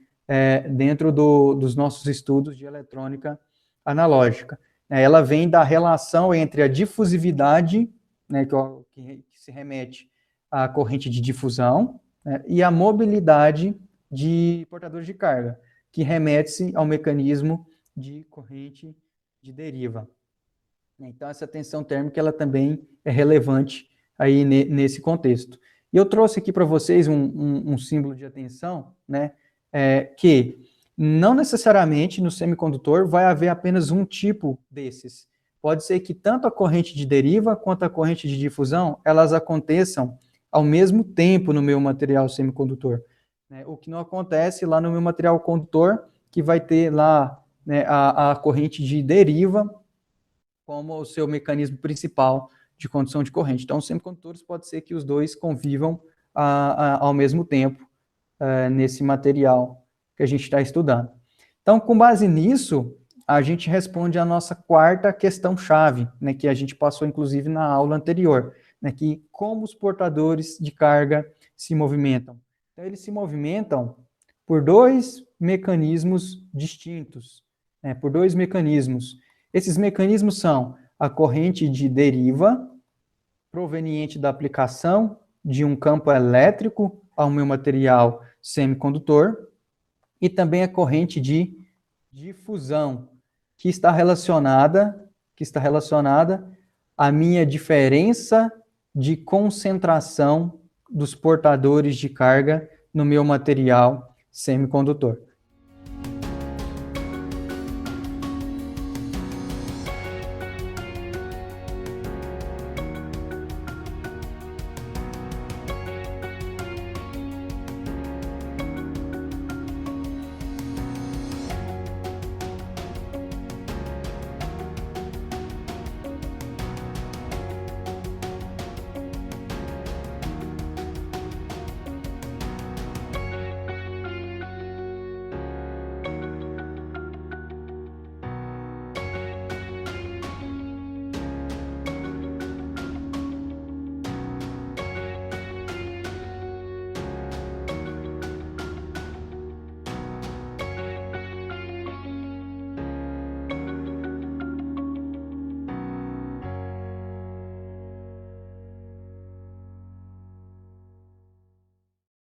dentro dos nossos estudos de eletrônica analógica. Ela vem da relação entre a difusividade, né, que se remete à corrente de difusão, né, e a mobilidade de portadores de carga, que remete-se ao mecanismo de corrente de deriva. Então, essa tensão térmica ela também é relevante aí nesse contexto. E eu trouxe aqui para vocês um símbolo de atenção, né, que não necessariamente no semicondutor vai haver apenas um tipo desses. Pode ser que tanto a corrente de deriva quanto a corrente de difusão, elas aconteçam ao mesmo tempo no meu material semicondutor. Né? O que não acontece lá no meu material condutor, que vai ter lá, né, a corrente de deriva como o seu mecanismo principal de condução de corrente. Então, os semicondutores pode ser que os dois convivam ao mesmo tempo nesse material que a gente está estudando. Então, com base nisso, a gente responde a nossa quarta questão-chave, né, que a gente passou, inclusive, na aula anterior, né, que como os portadores de carga se movimentam. Então, eles se movimentam por dois mecanismos distintos, né, por dois mecanismos. Esses mecanismos são a corrente de deriva, proveniente da aplicação de um campo elétrico ao meu material semicondutor, e também a corrente de difusão, que está relacionada à minha diferença de concentração dos portadores de carga no meu material semicondutor.